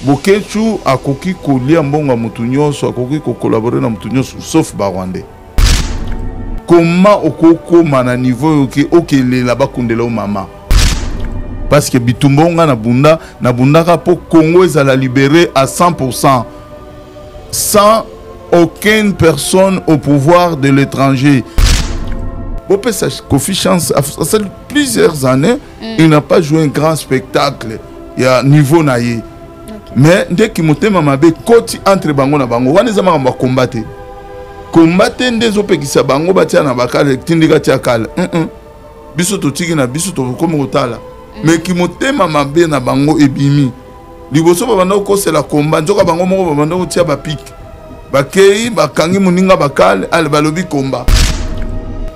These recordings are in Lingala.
Bokechu akoki kolia mbonga mutunyoso, akoki collaborer na mutunyoso, sauf Barwandais. Comment okoko mana niveau ok le là-bas kundela o mama? Parce que bitumbonga na bunda po Congo ezala libéré à 100%, sans aucune personne au pouvoir de l'étranger. Kofi Chance, ça fait plusieurs années, il n'a pas joué un grand spectacle. Il y a niveau naïe. Mais dès qu'il monte mamabe koti entre bango na bango, wana zama ba combattre. Combattre ndezo pe ki sa bango batia na bakale tindika tia kala. Biso to tiki na biso to komo kotala. Mais qui monte mamabe na bango ebimi. Liboso ba banda ko c'est la combat, nzoka bango moko ba banda ko tia ba pique. Bakei bakangi muninga bakale ale balobi combat.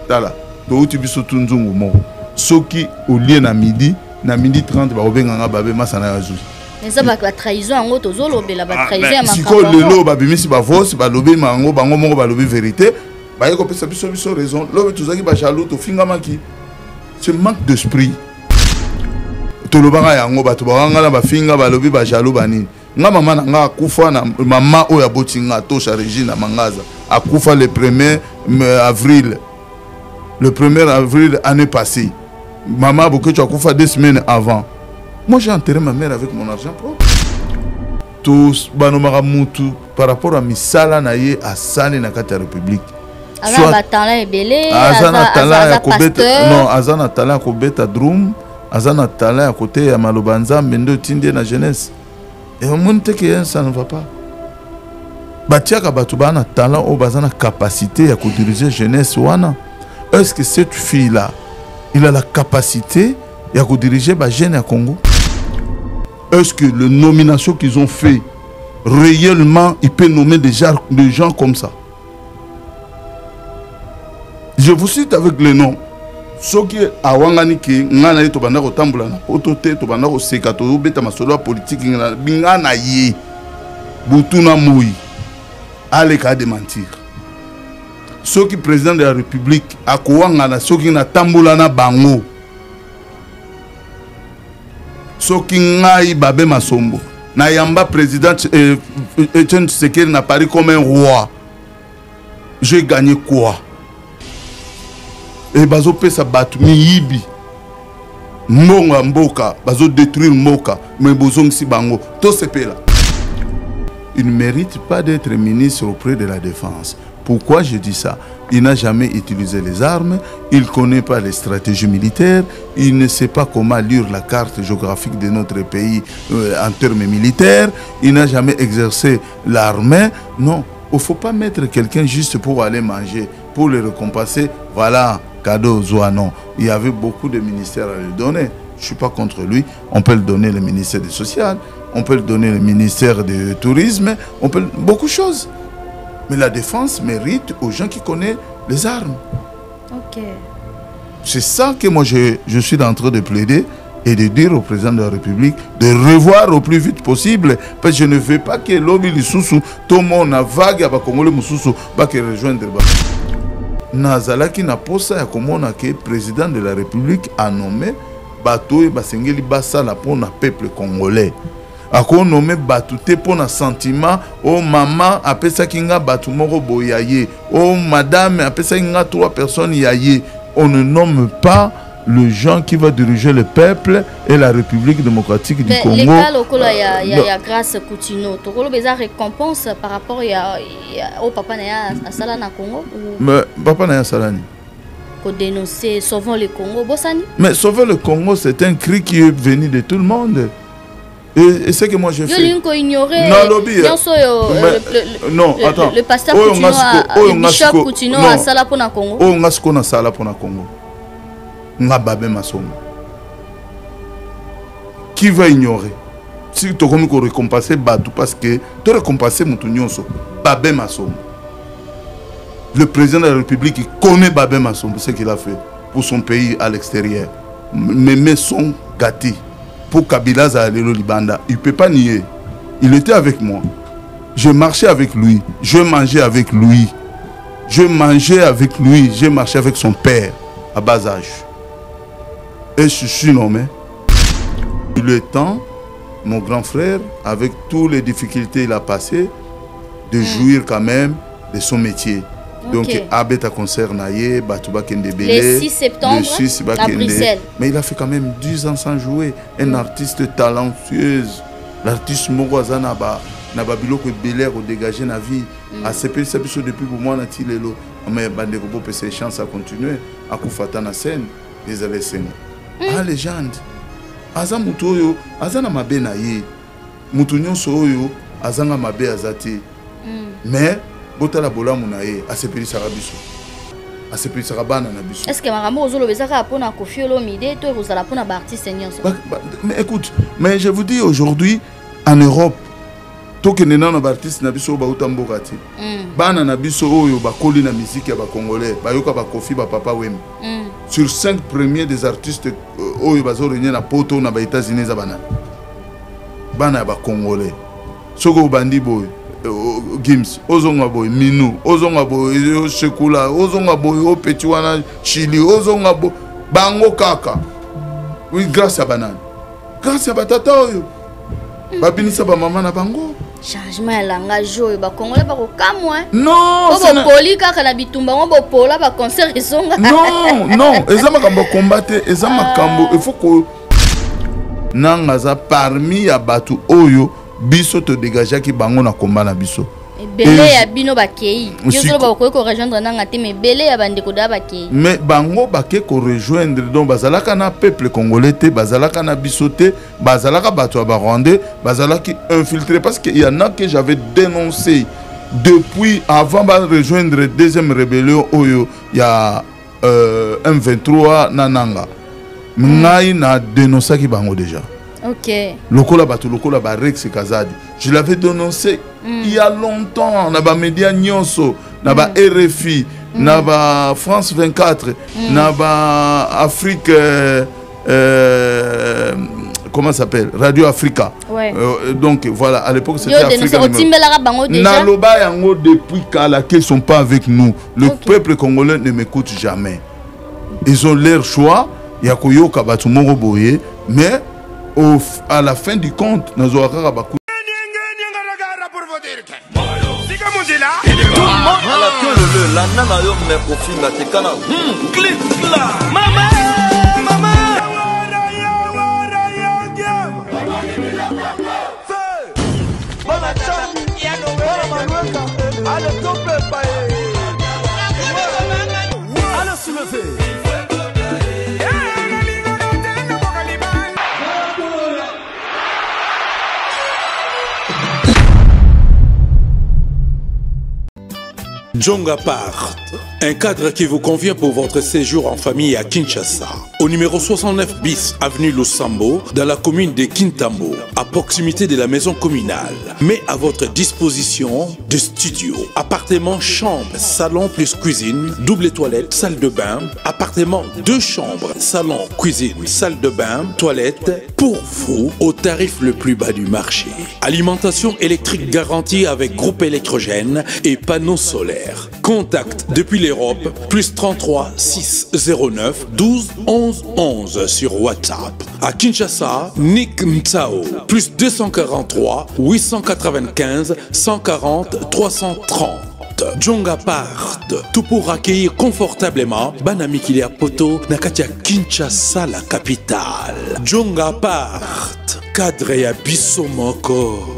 Tala, to uti biso tunzungu mo. Soki au lieu na midi 30 ba obenga nga babe masana yazu. Mais ça va la trahison en gros aux autres la trahison à ma si ko lelo ba bimisi ba voice ba lobi mango bango moko ba lobi vérité ba yeko pesa biso raison lobi tuzaki ba jaloux to finga maki ce manque d'esprit to lobanga yango ba to ba ngala ba finga ba lobi ba jaloux banini nga mama na nga akufa na mama oya botinga to cha Regina Mangaza akufa le 1er avril année passée. Maman beaucoup tu akufa 2 semaines avant. Moi j'ai enterré ma mère avec mon argent propre. Tous banomara mutu par rapport à misala na ye asani na kati ya République. Soit talent ebele, azana talent ya kobeta non azana talent ya kobeta drum, azana talent ya côté ya malobanza mendo tindie na jeunesse. Et au monde que ça ne va pas. Batiaka batu bana talent au bazana capacité ya ko diriger jeunesse wana. Est-ce que cette fille là il a la capacité de diriger les jeunes à Congo? Est-ce que les nominations qu'ils ont fait, réellement, ils peuvent nommer des gens comme ça? Je vous cite avec les noms. Ceux qui ont été ngana to banda ko tambula na otote to banda ko seka to beta masolo politique ngana ye butuna moui allez ka démentir. Ceux qui président de la République à Kouangana, ceux qui na tamboula na bango, ceux qui n'aïe babé masombo, na yamba président Etienne Tshisekedi n'a paru comme un roi. J'ai gagné quoi? Et bazo pe sa batu miyibi, mbonga mboka, bazo détruire mboka, mais bozong si bango, tout ce pays là. Il ne mérite pas d'être ministre auprès de la Défense. Pourquoi je dis ça? Il n'a jamais utilisé les armes, il ne connaît pas les stratégies militaires, il ne sait pas comment lire la carte géographique de notre pays en termes militaires, il n'a jamais exercé l'armée. Non, il ne faut pas mettre quelqu'un juste pour aller manger, pour le récompenser. Voilà, cadeau, zoa, non. Il y avait beaucoup de ministères à lui donner. Je ne suis pas contre lui. On peut le donner le ministère du Social, on peut le donner le ministère du Tourisme, on peut beaucoup de choses. Mais la défense mérite aux gens qui connaissent les armes. Ok. C'est ça que moi je suis en train de plaider et de dire au président de la République de revoir au plus vite possible. Parce que je ne veux pas que l'Obi Lisusu, tout le monde a vague à Congolais Moussoussou, va que rejoindre. Nazalaki na posa ya komona que le président de la République a nommé Bato et Basengeli Basala pour le peuple congolais. Ako nommé Batouté pour un sentiment, oh maman appelle ça kinga batu moro boyaye, oh madame appelle ça kinga 3 personnes yaye. On ne nomme pas le gens qui va diriger le peuple et la République démocratique du Congo. Les cas locaux il y a grâce Coutinho, tu as besoin de récompense par rapport au papa naya à Salana Congo. Mais papa naya Salani. Pour dénoncer sauvons le Congo, Bossani. Mais sauver le Congo c'est un cri qui est venu de tout le monde. Et c'est que moi j'ai fait. Non, attends. Le pasteur Coutinho, le bishop Coutinho a sala pour na Congo. Oh, ngasko na sala pour na Congo. Ngababe masomo. Qui va ignorer? Si tu comme qu'on récompenser Badou parce que tu récompenser Moutounionso, Babé masomo. Le président de la République il connaît Babé masomo, ce qu'il a fait pour son pays à l'extérieur. Mais son gâté. Pour Kabila Zalelo Libanda, il ne peut pas nier. Il était avec moi. Je marchais avec lui. Je mangeais avec lui. Je mangeais avec lui. J'ai marché avec son père à bas âge. Et je suis nommé. Il est temps, mon grand frère, avec toutes les difficultés qu'il a passées, de jouir quand même de son métier. Donc, Abeta concert naïe, Batouba Kendebele. Le 6 septembre, à Bruxelles. Mais il a fait quand même 10 ans sans jouer. Un artiste talentueux. L'artiste Mogwazana na babiloko belère au dégager na vie. A CP depuis pour moi na tilelo. Mais bande ko peut ses chances à continuer à kufata na scène des Alessandro. Ah légende. Aza mutu oyo, aza na mabe na ye. Mutu nyonso oyo azanga mabe azati. Mais botala bolamu na ye asepelisa biso. Asepelisa bana na biso. Est-ce que makambo ozolo bezaka pona Koffi Olomide to kozala pona ba artiste nyonso? Mais écoute, mais je vous dis aujourd'hui en Europe to que nena na ba artiste na biso ba utamboka ti. Bana na biso oyo ba koli na musique ya ba congolais, ba yoka ba Koffi ba papa wem. Sur 5 premiers des artistes oyo bazo renye na poto na ba États-Unis za bana. Bana ba congolais. Soko bandi boy Gims, Ozonga boy, Minou, Ozonga boy, Shekula, Ozonga boy, O Petiwana, Chili, Ozonga boy, Bango Kaka. Oui, grâce à Banane. Grâce à Batata. Babinisa ba maman na Bango. Changement de langage, ba Congolais ba kokamwa. Non, c'est pas poli kaka na bitumba ngo bo pola ba concert ezonga. Non, ezama kambo combattre, ezama kambo, il faut que nangaza parmi abatu oyo biso te dégager ki bango na combat na biso. Belé ya bino bakei. Nyonso ba ko rejoindre nanga te mais belé ya bandeko da bakei. Mais bango bake ko rejoindre donc bazalaka na peuple congolais te, bazalaka na biso te, bazalaka bato ba Rwandais, bazalaki infiltré parce qu'il y en a que j'avais dénoncé depuis avant de rejoindre deuxième rébellion oyo il y a M23 nananga. Ngai na dénoncé ki bango déjà. Ok. Lokola batu lokola ba Rex Kazadi. Je l'avais dénoncé il y a longtemps. Na ba média nyonso, na ba RFI, na ba France 24, na ba Afrique comment ça s'appelle? Radio Africa. Ouais. Donc voilà, à l'époque c'était Africa. Na loba yango depuis kala qu'ils sont pas avec nous. Le peuple congolais ne m'écoute jamais. Ils ont leur choix. Ya koyoka batu moko boye, mais à la fin du compte, nous avons beaucoup. Djonga Part, un cadre qui vous convient pour votre séjour en famille à Kinshasa. Au numéro 69 bis, avenue Lusambo, dans la commune de Kintambo, à proximité de la maison communale. Mais à votre disposition de studio, appartement, chambre, salon plus cuisine, double toilette, salle de bain, appartement, 2 chambres, salon, cuisine, salle de bain, toilette, pour vous, au tarif le plus bas du marché. Alimentation électrique garantie avec groupe électrogène et panneaux solaires. Contact depuis l'Europe, plus 33 609 12 11 11 sur WhatsApp. À Kinshasa, Nick Mtsao, plus 243 895 140 330. Djonga Part, tout pour accueillir confortablement Banami Kilia Poto, Nakatia Kinshasa, la capitale. Djonga Part, cadre ya Bissomoko.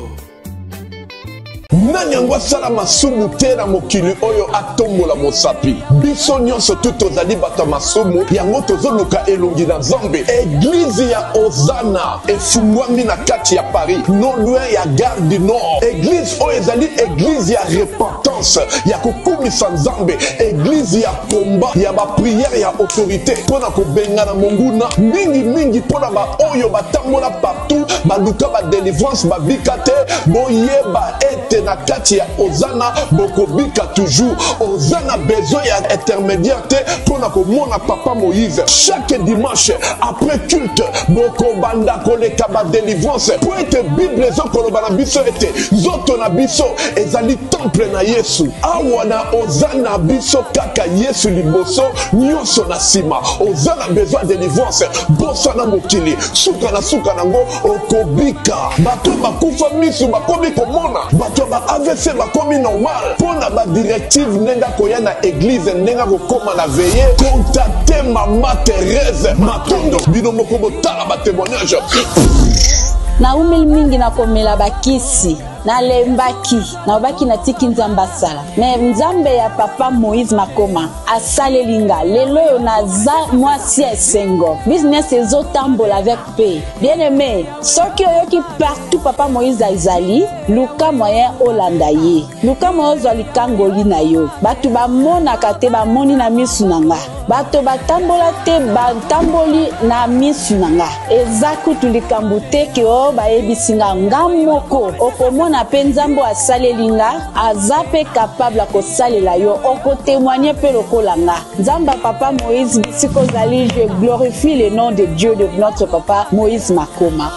Nani yango asala masumu te na mokili oyo atombola mosapi biso nyonso tu tozali bato ya masumu yango tozoluka elongi na Nzambe. Eglize ya Ozana efungwami na kati ya Paris non loin ya Gare du Nord. Eglize oyo ezali eglize ya repentance ya kokumisa Nzambe, eglize ya komba ya bapriere ya autorité mpona kobengana monguna mingi mpona baoyo batambola partout baluka badelivrance babika te boyeba ete na kati ya Ozana bokobika toujours. Ozana besoin ya intermédiaire te pona komona papa Moïse. Chaque dimanche après culte bokobanda koleka ba délivrance po ete Bible ezokoloba na biso ete nzoto na biso ezali temple na Yesu. Awa na Ozana biso kaka Yesu liboso nyonso na sima. Ozana besoin de délivrance bosa na mokili suka nango oko bokobika bato bakufa misu bakomi komona bato ba AVC bakomi normal pona ba directive nenga koya na église nenga kokoma na veiller contacter Mama Thérèse Matondo bino moko botala ba témoignage na umil mingi na komela bakisi na lembaki na obaki na tiki nzamba sala mais nzambe ya papa Moïse Makoma asale linga lelo na za mwasi esengo business ezotambola avec paix bien aimé soki oyoki partout papa Moïse azali luka moyen olanda ye luka moyen ozali kangoli na yo batu bamonaka te bamoni na misu nanga bato batambola te batamboli na misu nanga eza kutu likambo te ke o bayebisinga ngamoko okomona pe nzambo asalelinga aza pe capable kosalela yo okotémoigner pe lokolanga nzamba papa Moïse bisiko zali je glorifie le nom de Dieu de notre papa Moïse Makoma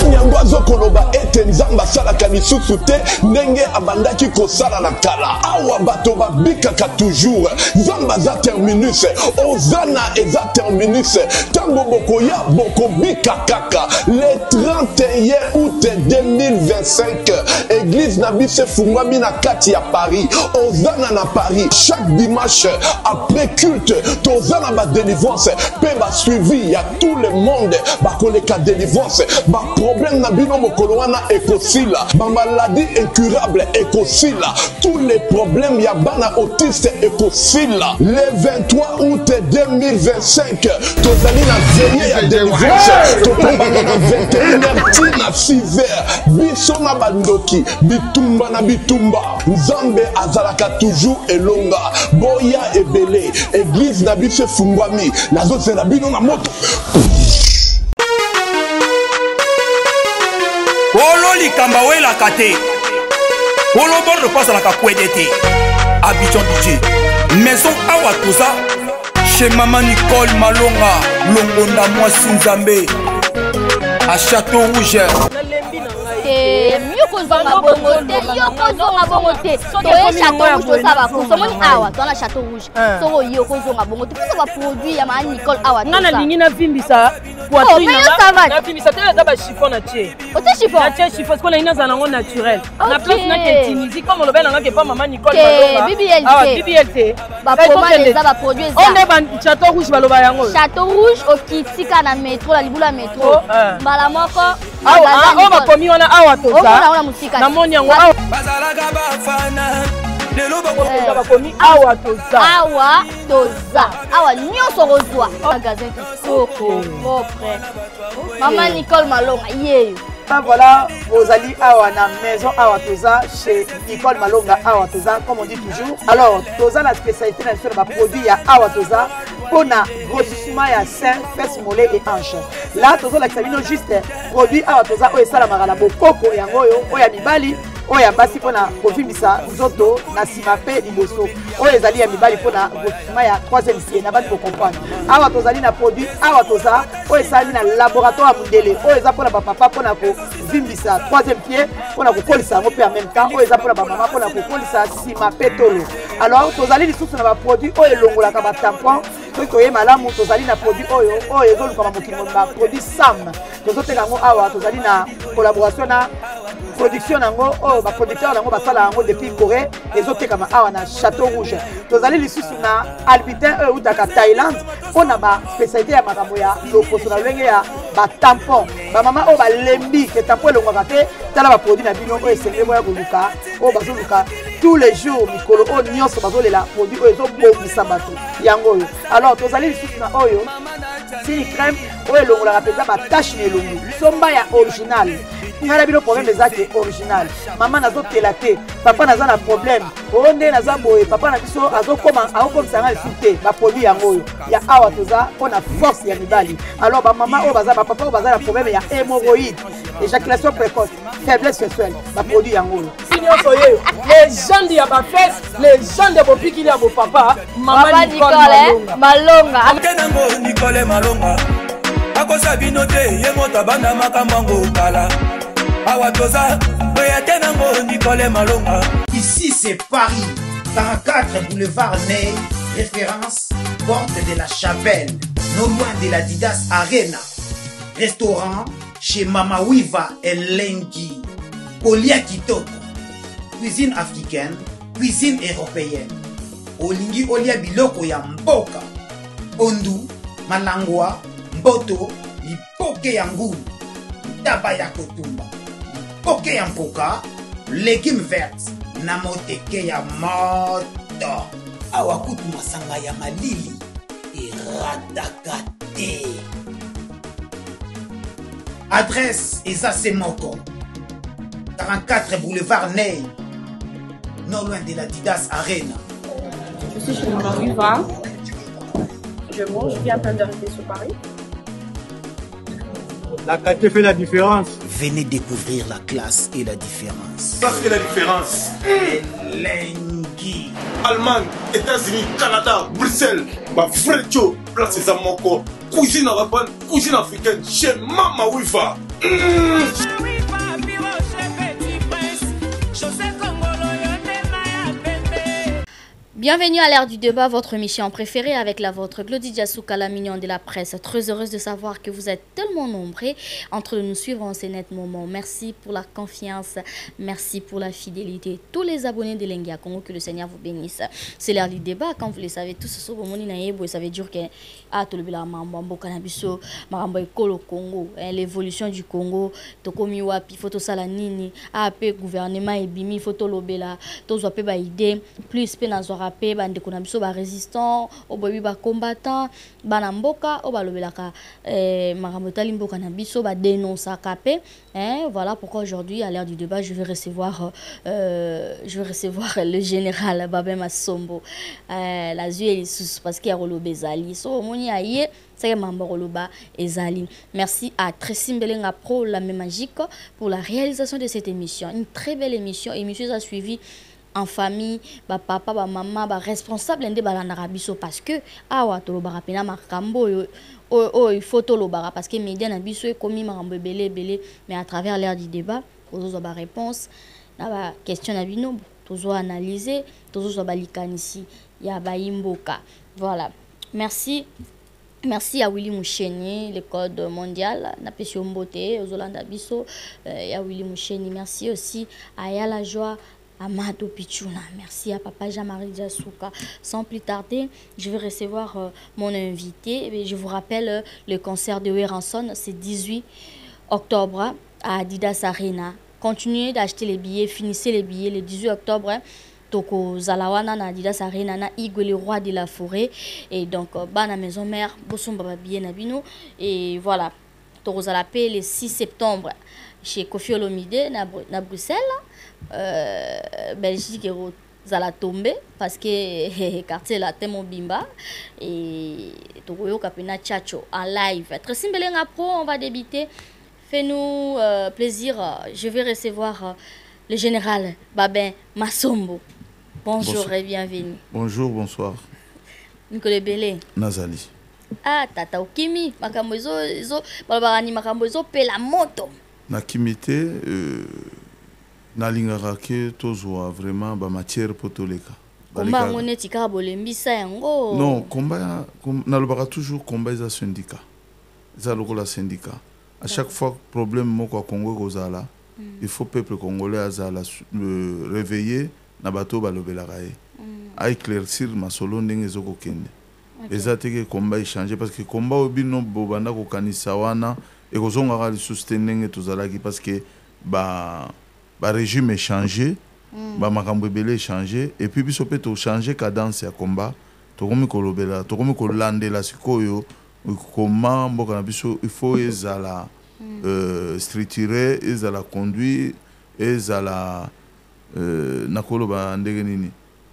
nanyango azokoloba ete nzamba salaka lisusu te ndenge abandaki kosala na kala awa bato babikaka toujours nzamba za terminus ozana eza terminus tango bokoya bokobika kaka le 31 août 2025 église na biso fungwami na kati ya Paris ozana na Paris chaque dimanche après culte tozana ba délivrance pe ba suivi ya tout le monde ba koleka délivrance ba problème na bino mokolo wana ekosila ba maladie incurable ekosila tous les problèmes ya bana autiste ekosila le 23 août 2025 tozali na veillée ya délivrance tokobanga na 21h tina 6h biso na bandoki bitumba na bitumba nzambe azalaka toujours elonga boya ebele église na biso fungwami nazozela bino na moto olo likamba welaka te olo bordo pasalaka kwede te Abidjan DJ maison awa toza chez Mama Nicole Malonga longonda mwasi nzambe à Château Rouge mieux kozonga bongo te yo kozonga bongo te toye Château Rouge tosala bakusa omoni awa toza Château Rouge soko yo kozonga bongo te mposa baproduit ya Mama Nicole awa nga nalingi navimbisa navimbisa te eza bachiffon na tie ote chiffon na tie chiffon sikoyo nalingi nazala nango naturel na place nake Tunisie comme olobe nanga ke pa Mama Nicole Malonga BBL te bapomade eza baproduit eza onde Château Rouge baloba yango Château Rouge okitika na métro na libula métro mbala moko awa bakomi wana awa toza namoni yango bazalaka bafana lelo bakomi bakomi awa toza awa nyonso kozwa magasin kitoko propre Mama Nicole Malonga yeyo voilà, vous allez à la maison à Toza chez Nicole Malonga à Toza, comme on dit toujours. Alors, Toza, la spécialité sur le produit à Toza, on a grossissement à sein, fesses, mollets et hanches. Là, Toza, l'examine juste produit à Toza, où est ça la maralabo, coco et angoyo, où est mibali. oya basi pona kovimbisa nzoto na sima pe liboso oyo ezali ya mibali pona groupement ya 3e sie na bandi comprendre awa tozali na produit awa toza oyo esali na laboratoire mundele oyo eza pona bapapa pona kovimbisa 3e pied pona kokolisa yango pe en même temps oyo eza pona bamama pona kokolisa sima pe tolo alors tozali lisusu na baproduit oyo elongolaka batampon soki toye malamu tozali na produit oyo ezolukama mokili mobimba produit sam tozoteka yango awa tozali na collaboration na production nango oh ba producteur nango basala yango depuis Corée ezotekama awa na Château Rouge tozali lisusu na albitin ou daka Thaïlande pona ba spécialité ya makambo ya loposo na lenge ya ba tampon ba mama o ba lembi ke tampon elongwaka te tala ba produit na bino o esengeli boya koluka o bazoluka tous les jours mikolo o nyonso bazolela produit o ezobongisa bato yango oyo alors tozali lisusu na oyo sini crème o elongolaka mpenza batache na elongi somba ya original ngala bino problème ezaki original maman nazotela te papa naza na problème onde naza boye papa na biso azokomisa nga lisusu te baproduit yango oyo ya awa toza mpona force ya mibali alors bamama oyo baza bapapa oyo baza na problème ya hémorroïde éjaculation précoce faiblesse sexuelle baproduit yango oyo nyonso oyo légende ya bafese légende ya bopikili ya bopapa mama Nicole Malonga Nicole Malonga akosa bino te ye moto banda makambo ngo kala awa toza oyate nango Nicole Malonga. Ici c'est Paris, 44 boulevard Ney, référence porte de la Chapelle, non loin de la Didas Arena. Restaurant chez Mama Wiva Elengi. Kolia Kitoko. Cuisine africaine, cuisine européenne. Olingi olia biloko ya mboka. Ondu, malangwa, mboto, lipoke ya ngulu, taba ya kotumba, lipoke ya mpoka, légumes verts, na moteke ya moto. Awa kutu masanga ya malili, iratakate. Adresse Eza Semoko, 44 boulevard Ney, non loin de la Didas Arena. Je suis chez Mama Wiva. Je mange, je viens à peine d'arriver sur Paris. La qualité fait la différence. Venez découvrir la classe et la différence. Ça fait la différence. Elengi. Allemagne, États-Unis, Canada, Bruxelles. Ma frère Joe, place c'est Zamoko. Cuisine arabe, cuisine africaine chez Mama Wiva. Bienvenue à l'ère du débat, votre émission préférée avec la vôtre, Glody Diasouka, la mignonne de la presse. Très heureuse de savoir que vous êtes tellement nombreux entre nous suivre en ces nets moments. Merci pour la confiance, merci pour la fidélité. Tous les abonnés de Lengia Congo, que le Seigneur vous bénisse. C'est l'ère du débat, comme vous le savez tous, ça veut dire que l'évolution du Congo, Tokomiwapi, photo salanini, AP gouvernement et bimi, photo lobela, tous ba idée, plus penazora pe bande konabiso ba résistant, obobi ba combattant, bana mboka, obalobelaka maramotali mboka na biso ba dénoncer kapé, hein, voilà pourquoi aujourd'hui à l'ère du débat, je vais recevoir le général Babé Massombo. La zue parce qu'il y a Rolobezali. So moni aye c'est Mamboroloba Ezali. Merci à Tracy Mbelenga Pro, la même magique, pour la réalisation de cette émission. Une très belle émission. Émission a suivi en famille, ba papa, ba maman, ba responsable ndé balandarabiso parce que awa to lobara pena makambo il faut to lobara parce que média na biso e komi makambo belé mais à travers l'ère du débat, ozo ba réponse na ba question na bino, tozo analyser, tozo ba likanisi ya ba imboka. Voilà. Merci. Merci à Willy Moucheni, le code mondial, Napesi Ombote, Ozolanda Biso, à Willy Moucheni. Merci aussi à Yala Joie, à Mado Pichuna. Merci à Papa Jean-Marie Diasouka. Sans plus tarder, je vais recevoir mon invité. Et je vous rappelle le concert de Weranson, c'est 18 octobre à Adidas Arena. Continuez d'acheter les billets, finissez les billets le 18 octobre. Toko Zalawana na Adidas Arena na Igwe le roi de la forêt et donc bana maison mère bosomba bien nabino et voilà Toko Zalapé le 6 septembre chez Kofi Olomide na Bruxelles Belgique zala tomber parce que quartier la temo bimba et Toko yo kapena chacho en live très simbelenga pro on va débuter fais-nous plaisir je vais recevoir le général Babé Massombo. Bonjour bonsoir. Et bienvenue. Bonjour, bonsoir. Nicolas Belé. Nazali. Ah, tata okimi, makambo balabani makambo pela moto. Na kimité na lingaka ke tozwa vraiment ba matière potoleka. Combat ngone tika bolembisa yango. Non, combat na lobaka toujours combat za syndicat. Za lokola syndicat. À chaque fois problème moko à Congo kozala, il faut peuple congolais azala réveiller na bato balobelaka ye a éclaircir masolo ndenge ezokokende eza teke combat échanger parce que combat obino bobanda kokanisa wana ekozongaka lisusu te ndenge tozalaki parce que ba régime échanger ba makambo ebele échanger et puis biso mpe tochanger cadence ya combat tokomi kolobela tokomi kolandela sikoyo comment mboka na biso il faut ezala structuré ezala conduit ezala nakolo ba ndenge nini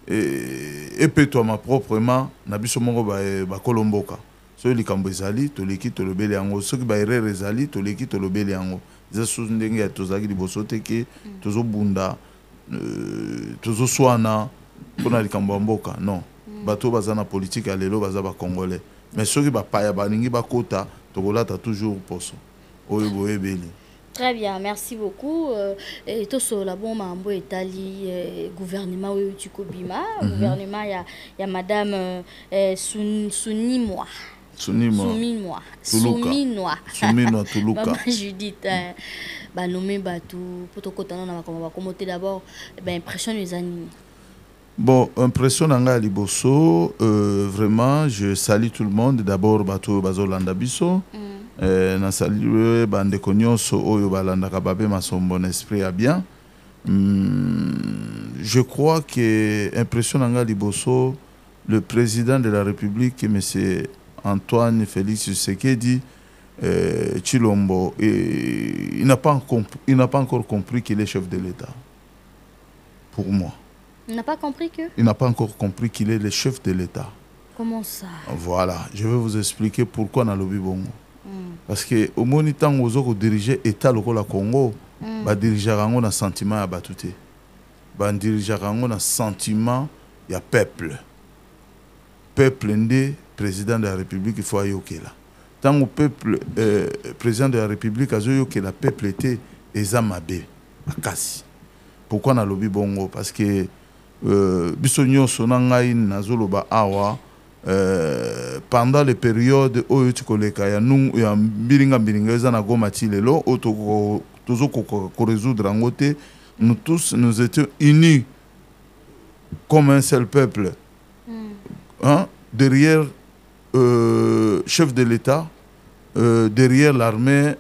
et peut toi ma proprement na biso mongo ba kolomboka so likambo ezali toleki tolobeli yango soki ba erreur ezali toleki tolobeli yango za sous ndenge ya tozaki liboso teke tozo bunda tozo swana pona likambo mboka non bato baza na politique ya lelo baza ba congolais mais soki ba paya baningi bakota tokolata toujours poso oyo boyebeli. Très bien, merci beaucoup. Et tout ça, la bombe en beau Italie, gouvernement où tu cobima, gouvernement il y a Madame Sunimwa. Souminois. Tuluka. Maman Judith, bah nommé Batou, pour te côté on va commenter d'abord, ben impression les amis. Bon, impression nanga liboso, vraiment je salue tout le monde. D'abord Batou Bazolanda Biso, na salue bande konyoso oyo balanda kababe mason bon esprit à bien. Je crois que impression nanga liboso, le président de la République, M. Antoine Félix Tshisekedi Tshilombo, il n'a pas encore compris qu'il est chef de l'État. Pour moi. Il n'a pas compris que? Il n'a pas encore compris qu'il est le chef de l'État. Comment ça? Voilà, je vais vous expliquer pourquoi dans le Bongo. Parce que au moment où vous dirigez l'État local Congo, vous dirigez un sentiment à batouté. Vous dirigez un sentiment il y a peuple. Peuple ndé président de la République, il faut ayoke là. Tant que peuple président de la République a que le peuple était ezamabé akasi. Pourquoi na lobi bongo? Parce que bisonyo sonangai nazoloba awa pendant les périodes où tu koleka ya nu ya mbiringa ezana goma tilelo oto tozo ko résoudre ngote, nous tous nous étions unis comme un seul peuple. Hein? Derrière chef de l'État, derrière l'armée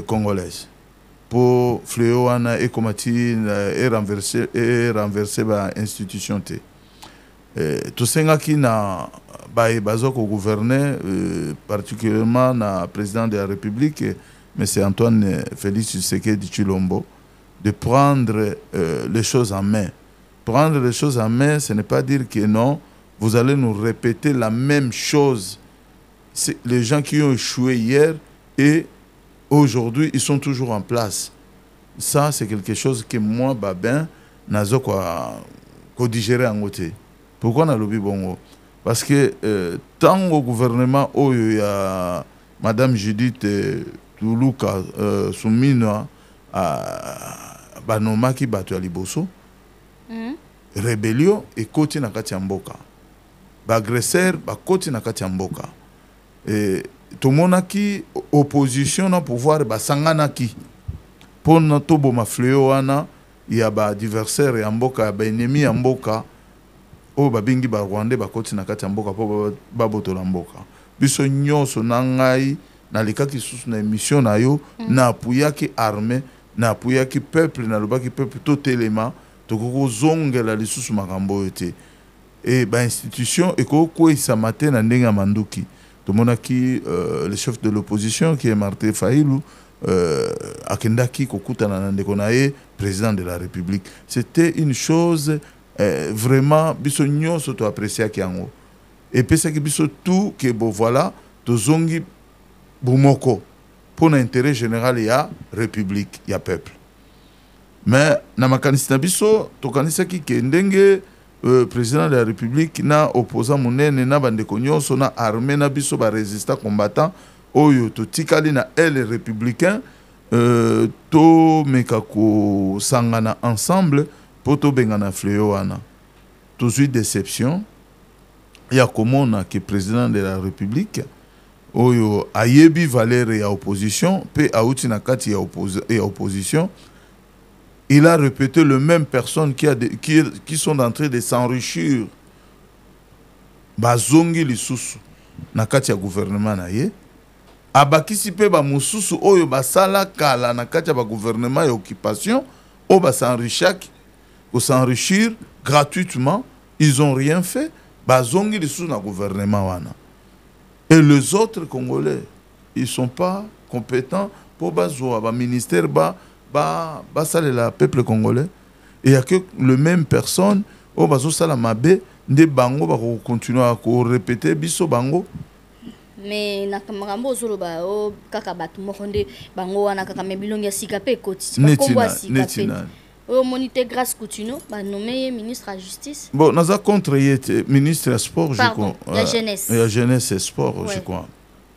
congolaise. Pour Fléoana et Komati et renverser l'institution. Tout ce qui n'a pas gouverné, particulièrement le président de la République, M. Antoine Félix Tshisekedi Tshilombo, de prendre les choses en main. Prendre les choses en main, ce n'est pas dire que non, vous allez nous répéter la même chose. Les gens qui ont échoué hier et aujourd'hui, ils sont toujours en place. Ça, c'est quelque chose que moi, Babin, nazo ko digérer en côté. Pourquoi na lobi bongo? Parce que tant au gouvernement où il y a Madame Judith Tuluka Souminois banoma ki batu ya liboso, rébellion et koti na kati ya mboka. Bagresseur ba koti na kati ya mboka. Et tout le monde qui opposition na pouvoir basangana ki pour na tobo ma fléau wana ya ba adversaire ya mboka ya ba ennemi ya mboka o ba bingi ba Rwanda ba koti na kati ya mboka po ba botola mboka biso nyonso na ngai na likaki susu na émission na yo na apuyaki armée na apuyaki peuple na lobaki peuple totelema tokoko zongela lisusu makambo ete et ba institution eko ko isamate na ndenga manduki. Tout le monde qui le chef de l'opposition qui est Martin Faïlou akendaki kokutana na ndekonaye président de la République. C'était une chose vraiment biso nyonso to apprécier kiango. Et puis c'est que biso tout que bon voilà to zongi bomoko pour l'intérêt général ya République ya peuple. Mais na makanisi na biso to kanisa ki kendenge président de la République na opposant monene na bandeko nyonso na armée na biso ba résistant combattant oyo to tikali na les républicains to mekako sangana ensemble pour to bengana fléau wana. Toujours déception ya komona que président de la République oyo ayebi valeur ya opposition pe auti na kati ya opposition. Il a répété les mêmes personnes qui sont en train de s'enrichir. Bazongi lisusu na kati ya gouvernement na ye. Abakisi pe ba mususu oyo basala kala na kati ya ba gouvernement ya occupation o ba s'enrichir gratuitement. Ils ont rien fait. Bazongi lisusu na gouvernement wana. Et les autres Congolais, ils sont pas compétents pour bazoa ba ministère ça le peuple congolais et il y a que le même personne au bazo sala mabe nde bango ba continuer à répéter biso bango. Mais na makambo zoloba o kaka batu mokonde bango wana kaka mebilongi sika pe koti netina o monité grâce Coutinho ba nommé ministre de la justice. Bon naza contre yete ministre des sports je crois. La jeunesse. La jeunesse et sport je crois.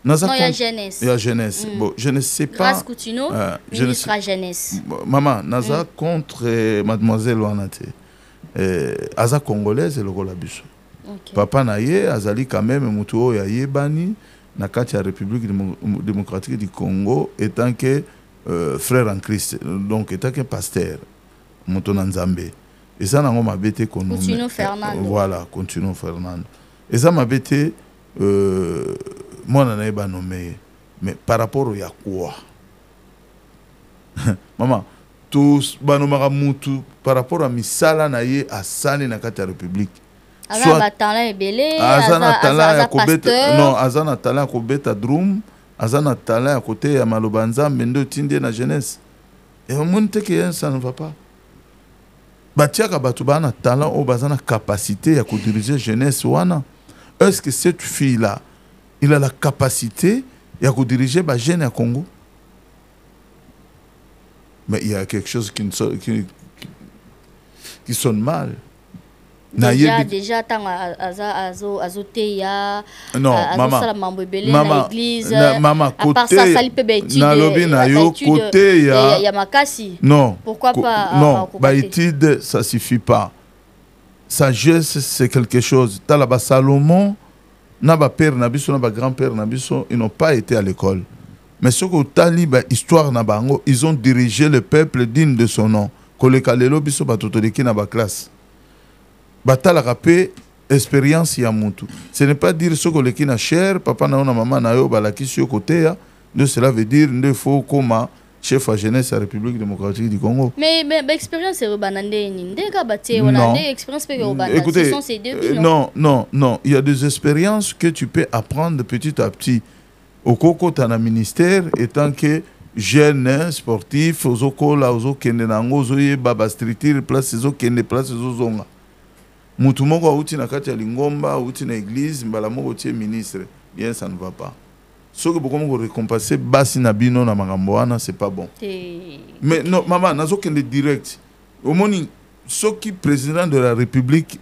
Non, il y a jeunesse. Il y a jeunesse. Bon, je ne sais pas. Grâce Coutinho, ministre de la jeunesse. Maman, naza contre mademoiselle Wanate. Aza congolaise et le rôle abuso. Papa naye azali quand même mutuo ya yebani na kati ya République démocratique du Congo étant que frère en Christ, donc étant que pasteur Moutona Nzambe. Et ça n'a pas été Continuons Fernando. Voilà, continuons Fernando. Et ça m'a été moi n'en ai pas nommé, mais par rapport au Yakwa. Maman, tous banomara mutu par rapport à misala na ye à sali na kati ya République. Azana talent ebele, azana talent ya kobeta, non, azana talent ya kobeta drum, azana talent ya côté ya malobanza mendo tinde na jeunesse. Et au monde que ça ne va pas. Batiaka batu bana talent ou bazana capacité ya ko diriger jeunesse wana. Est-ce que cette fille là, il a la capacité ya ko diriger ba jeune à Congo? Mais il y a quelque chose qui sonne mal. Déjà tant azoteya non maman l'église maman côté nalobi na yo côté ya makasi non pourquoi pas non ba étude ça suffit pas. Sagesse c'est quelque chose. Tala ba Salomon na ba père na biso na ba grand-père na biso, ils n'ont pas été à l'école. Mais ce que Taliba, histoire na bango, ils ont dirigé le peuple digne de son nom. Koleka lelo biso batotoleki na ba classe. Batala rapé expérience ya muntu. Ce n'est pas dire ce que leki na cher, papa na ona maman na yo balaki sur côté ya. De cela veut dire ne faut comme chef à jeunesse à la République démocratique du Congo. Mais expérience c'est banande ndeka baté on expérience pe écoutez, ce sont ces deux non, il y a des expériences que tu peux apprendre petit à petit. Au Koko tana ministère étant que jeune sportif ozoko la ozo kende nango ozoye baba structure place ozo kende place ozo zonga mutu moko auti na kati ya lingomba auti na église mbala moko tie ministre bien ça ne va pas. Ce que beaucoup récompenser basi na bino na makambo wana c'est pas bon. Mais non maman nazo kende direct au moni soki président de la République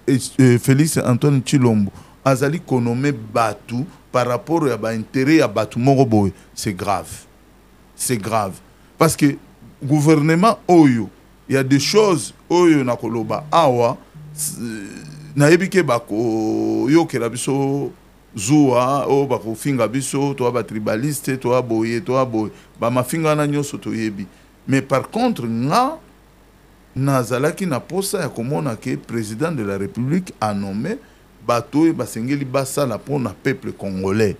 Félix Antoine Tshilombo azali konomé batu par rapport à l'intérêt à batu moko boy, c'est grave. C'est grave. Parce que gouvernement Oyo, il y a des choses Oyo na koloba awa na ebike bako yo kelabiso zuwa o bako finga biso to ba tribaliste to boye ba mafinga na nyoso to yebi. Mais par contre nga nazalaki na posa ya komona ke président de la République a nommé bato et basengeli basala pour na peuple congolais.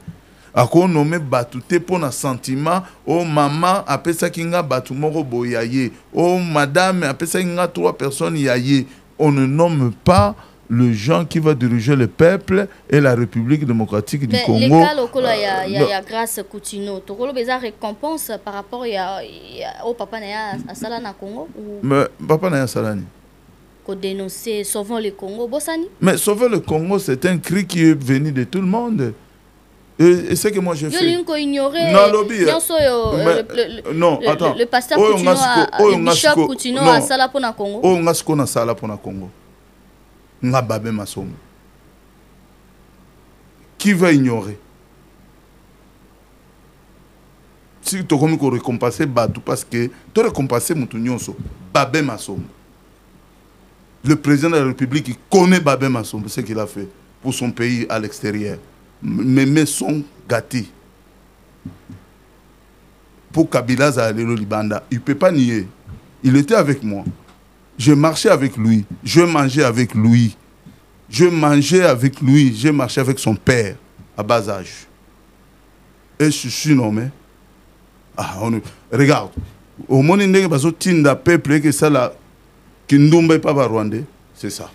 Ako nommé batu te pour na sentiment oh maman apesa kinga batu moko boyaye oh madame apesa kinga 3 personnes yaye. On ne nomme pas le gens qui va diriger le peuple et la République démocratique du Congo. Les cas locaux il y a grâce Coutinho. Tu as des récompenses par rapport au papa na sala na Congo ou mais papa na salani dénoncer sauvons le Congo Bossani. Mais sauver le Congo c'est un cri qui est venu de tout le monde. Et c'est que moi je fais. Non, attends. Le pasteur Coutinho le bishop Coutinho a sala pour na Congo. Oh ngasko na sala pour na Congo. Nga babe masomo. Qui va ignorer? Si tu comme qu'on récompenser Badou parce que tu récompenser Moutounionso, Babé Massom. Le président de la République il connaît Babé Massom, ce qu'il a fait pour son pays à l'extérieur. Mais sont gâtés. Pour Kabila Zalelo Libanda, il ne peut pas nier. Il était avec moi. Je marchais avec lui. Je mangeais avec lui. Je mangeais avec lui. J'ai marché avec son père à bas âge. Et je suis nommé. Regarde. Au moment où il y a un peuple qui ne pas Rwandais, c'est ça.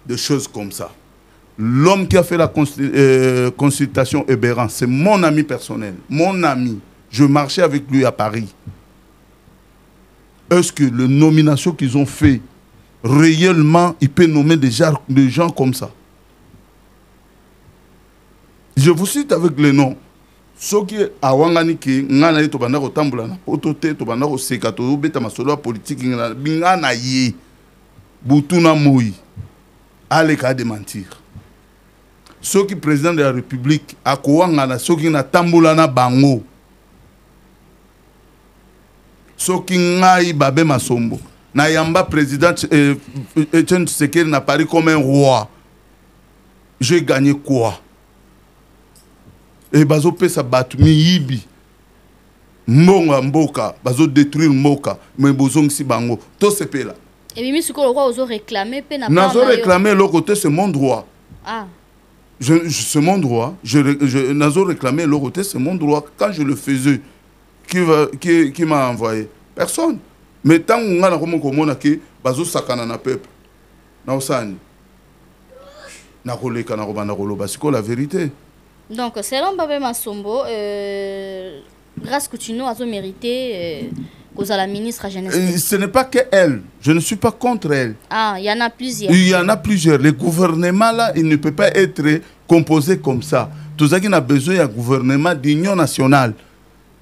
Des choses comme ça. L'homme qui a fait la consultation Hébéran, c'est mon ami personnel. Mon ami. Je marchais avec lui à Paris. Est-ce que les nominations qu'ils ont fait, réellement, ils peuvent nommer des gens comme ça? Je vous cite avec les noms. Ceux qui awangani ki ngana to banda ko tambula na otote to banda ko seka to beta masolo politique ngana bingana yi butuna moyi ale ka démentir. Ceux qui président de la République akowangana ceux qui na tambula na bango. Soki ngai Babé Masombo na yamba président Etienne Tshisekedi n'a paru comme un roi. J'ai gagné quoi? et bazo pesa batu miyibi mbongo mboka bazo détruire mboka mais bozongisi bango to sepela. Et bien si ko ozo réclamer pe na pas. Nazo réclamer l'autre côté c'est mon droit. Ah. C'est mon droit. Nazo réclamer l'autre côté c'est mon droit quand je le faisais. Qui m'a envoyé? Personne. Mais tant qu'on a komona ke bazo sakana na peuple. Na osani. Na koleka na robana koloba c'est quoi la vérité? Donc selon Babé Masombo grâce que tu nous as mérité cause à la ministre à jeunesse. Ce n'est pas que elle. Je ne suis pas contre elle. Ah, il y en a plusieurs. Il y en a plusieurs. Le gouvernement là, il ne peut pas être composé comme ça. Tout ça qui a besoin d'un gouvernement d'union nationale.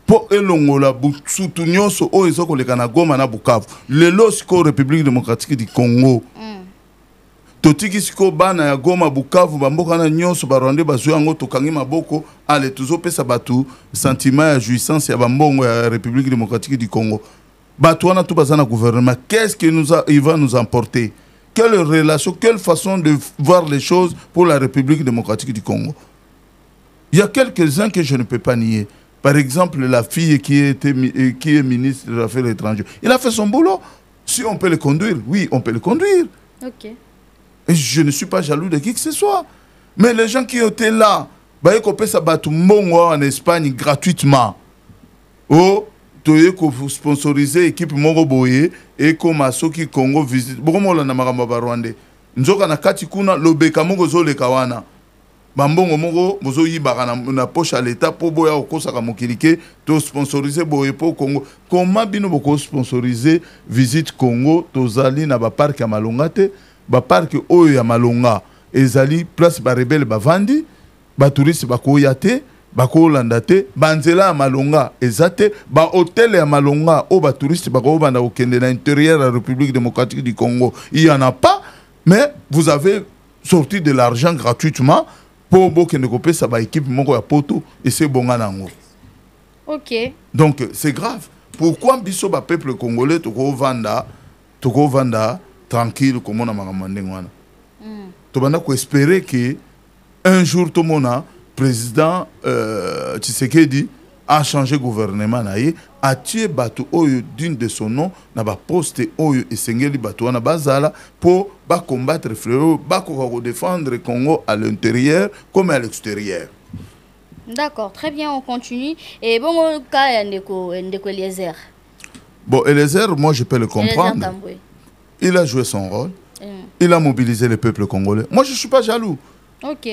Pour elongola surtout nyonso o ezoko le kana Goma na Bukavu. Le losiko République démocratique du Congo. Totiki siko bana ya Goma Bukavu bamboka na nyonso barwande bazwe yango tokangi maboko ale tuzo pesa batu sentiment ya jouissance ya bambongo ya République démocratique du Congo. Batu wana tout bazana gouvernement, qu'est-ce que il va nous emporter? Quelle relation, quelle façon de voir les choses pour la République démocratique du Congo? Il y a quelques-uns que je ne peux pas nier. Par exemple, la fille qui est ministre des Affaires étrangères. Il a fait son boulot. Si on peut le conduire, oui, on peut le conduire. Ok. Et je ne suis pas jaloux de qui que ce soit. Mais les gens qui étaient là, bah, ils ont ça battu en Espagne gratuitement. Oh, tu as sponsorisé l'équipe Mongo Boye et comme à ceux qui Congo visite. Beaucoup de gens Rwandais. Nous avons kati kuna lobeka mongo zo le kawana. Bambongo mongo mozo yibaka na poche à l'état pour boya okosaka mokilike to sponsoriser boye pour Congo. Comment bino boko sponsoriser visite Congo tozali na ba parc ya Malonga te, ba parc oyo ya Malonga ezali place ba rebelle bavandi, ba touriste bakoya te, bakolanda te, banzela ya Malonga ezate, ba hôtel ya Malonga o ba touriste bakobanda okende na intérieur de la République démocratique du Congo. Il y en a pas, mais vous avez sorti de l'argent gratuitement pour que ne copie ça ba équipe moko ya poto et c'est bon nango. OK. Donc c'est grave. Pourquoi biso ba peuple congolais toko vanda tranquille comme on a makamande ngwana. To banda ko espérer que un jour tout mona président Tshisekedi a changé gouvernement naie a tué batu oyo d'une de son nom na ba poste oyo esengeli batu wana bazala pour ba combattre frérot ba ko défendre Congo à l'intérieur comme à l'extérieur. D'accord, très bien, on continue. Et bon cas ndeko Eliezer. Bon, Eliezer, moi je peux le comprendre. Il a joué son rôle. Il a mobilisé le peuple congolais. Moi je suis pas jaloux. OK.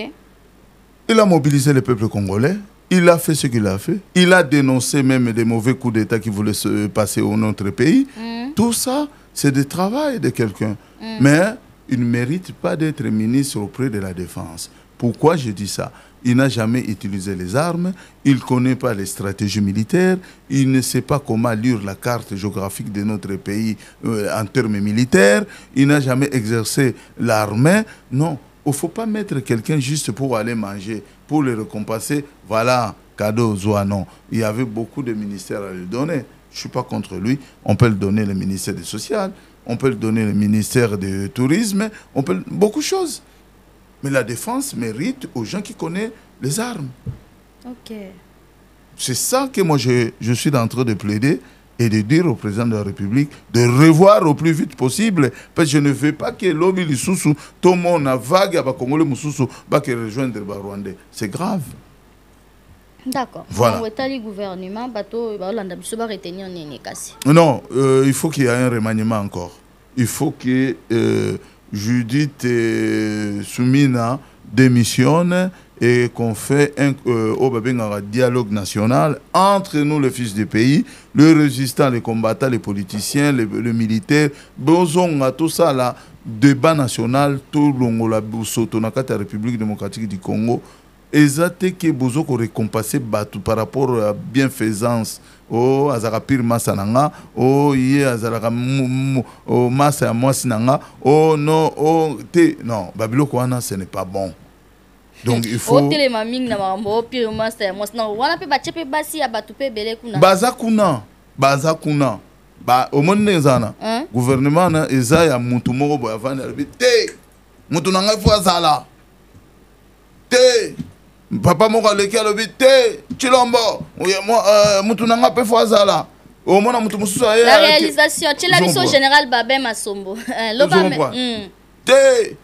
Il a mobilisé le peuple congolais. Il a fait ce qu'il a fait. Il a dénoncé même des mauvais coups d'État qui voulaient se passer au notre pays. Tout ça, c'est du travail de quelqu'un. Mais il ne mérite pas d'être ministre auprès de la Défense. Pourquoi je dis ça? Il n'a jamais utilisé les armes. Il ne connaît pas les stratégies militaires. Il ne sait pas comment lire la carte géographique de notre pays en termes militaires. Il n'a jamais exercé l'armée. Non. Il ne faut pas mettre quelqu'un juste pour aller manger, pour le récompenser. Voilà, cadeau, zoa, non. Il y avait beaucoup de ministères à lui donner. Je ne suis pas contre lui. On peut le donner le ministère du Social, on peut le donner le ministère du Tourisme, on peut beaucoup de choses. Mais la défense mérite aux gens qui connaissent les armes. Ok. C'est ça que moi je suis en train de plaider et de dire au président de la République de revoir au plus vite possible, parce que je ne veux pas que l'homme Lisusu, tout le monde a vague à Congolais Moussoussou, va que rejoindre le Rwandais. C'est grave. D'accord. Voilà. Non, il faut qu'il y ait un remaniement encore. Il faut que Judith Soumina démissionne et qu'on fait un dialogue national entre nous, les fils du pays, les résistants, les combattants, les politiciens, les militaires, tout ça là, débat national, tout l'Ongola, la République démocratique du Congo, exacté que bozo ko récompenser batu par rapport à bienfaisance o azara pire masananga o yé azara o masa moisinanga o non o te non babilo ko wana ce n'est pas bon. Donc il faut baza kuna ba o monde zana gouvernement na eza ya mutu moko boya vanda te mutu nanga fo azala te papa moko aleki alobi te Chilombo mutu nanga pe fo azala omona mutu mususu la réalisation tshela biso général Babé Masombo loba te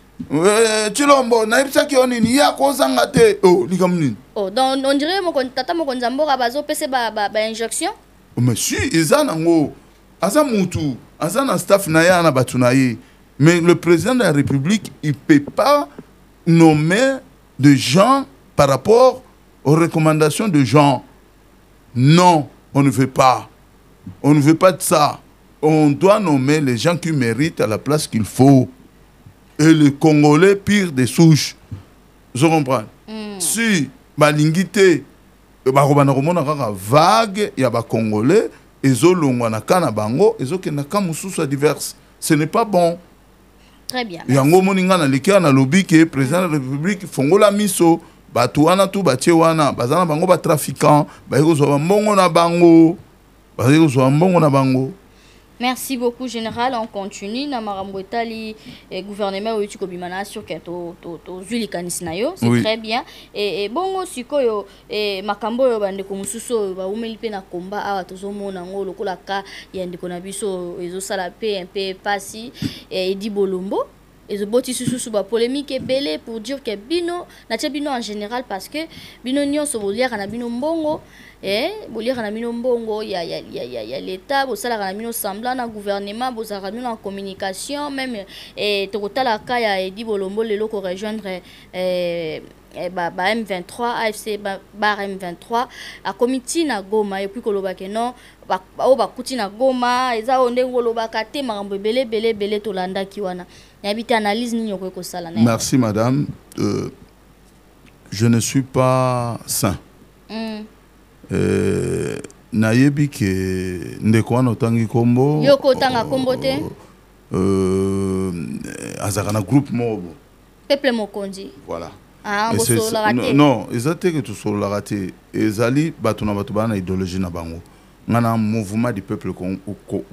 Chilombo naibisaki yo nini ya kozanga te likam nini donc on dirait moko tata moko nzamboka bazo pese ba injection mais si eza nango aza mutu aza na staff na ya na batu na ye. Mais le président de la République, il ne peut pas nommer de gens par rapport aux recommandations de gens. Non, on ne veut pas. On ne veut pas de ça. On doit nommer les gens qui méritent à la place qu'il faut. Et les Congolais, pire des souches. Je comprends. Si, balingité, vague, il y a des Congolais, ils ont l'ongwana bango, ils ont diverses. Ce n'est pas bon. Très bien. Yango moninga na likia na lobby que président de la République fongola miso batu wana tu batie wana bazana bango ba trafiquant ba yeko mbongo na bango ba yeko mbongo na bango. Merci beaucoup général, on continue na marambo etali gouvernement oyo tikobimana sur que to zuli kanisina yo c'est très bien et bongo sikoyo makambo yo bande ko mususu ba umeli pe na komba awa tozomona ngo lokola ka ya ndeko na biso ezo sala pe un peu pasi Edi Bolombo et boti susu ba polémique belé pour dire que bino na bino en général parce que bino nyonso boliaka na bino mbongo boliaka na bino mbongo ya l'état bosala na bino semblant na gouvernement bosala bino en communication même tokotala ka ya Edi Bolombo lelo ko rejoindre M23 AFC bar M23 a comité na Goma et puis koloba ke non ba kuti na Goma eza onde koloba ka te makambo belé tolanda kiwana. Merci madame. Je ne suis pas saint. Nayebi ke ndeko wana otangi kombo. Yoko tanga kombo te. Azakana groupe mobo. Peuple mokonzi. Voilà. Ah, non, ezate que tu solo la raté. Ezali batuna batubana idéologie na bango. Ngana mouvement du peuple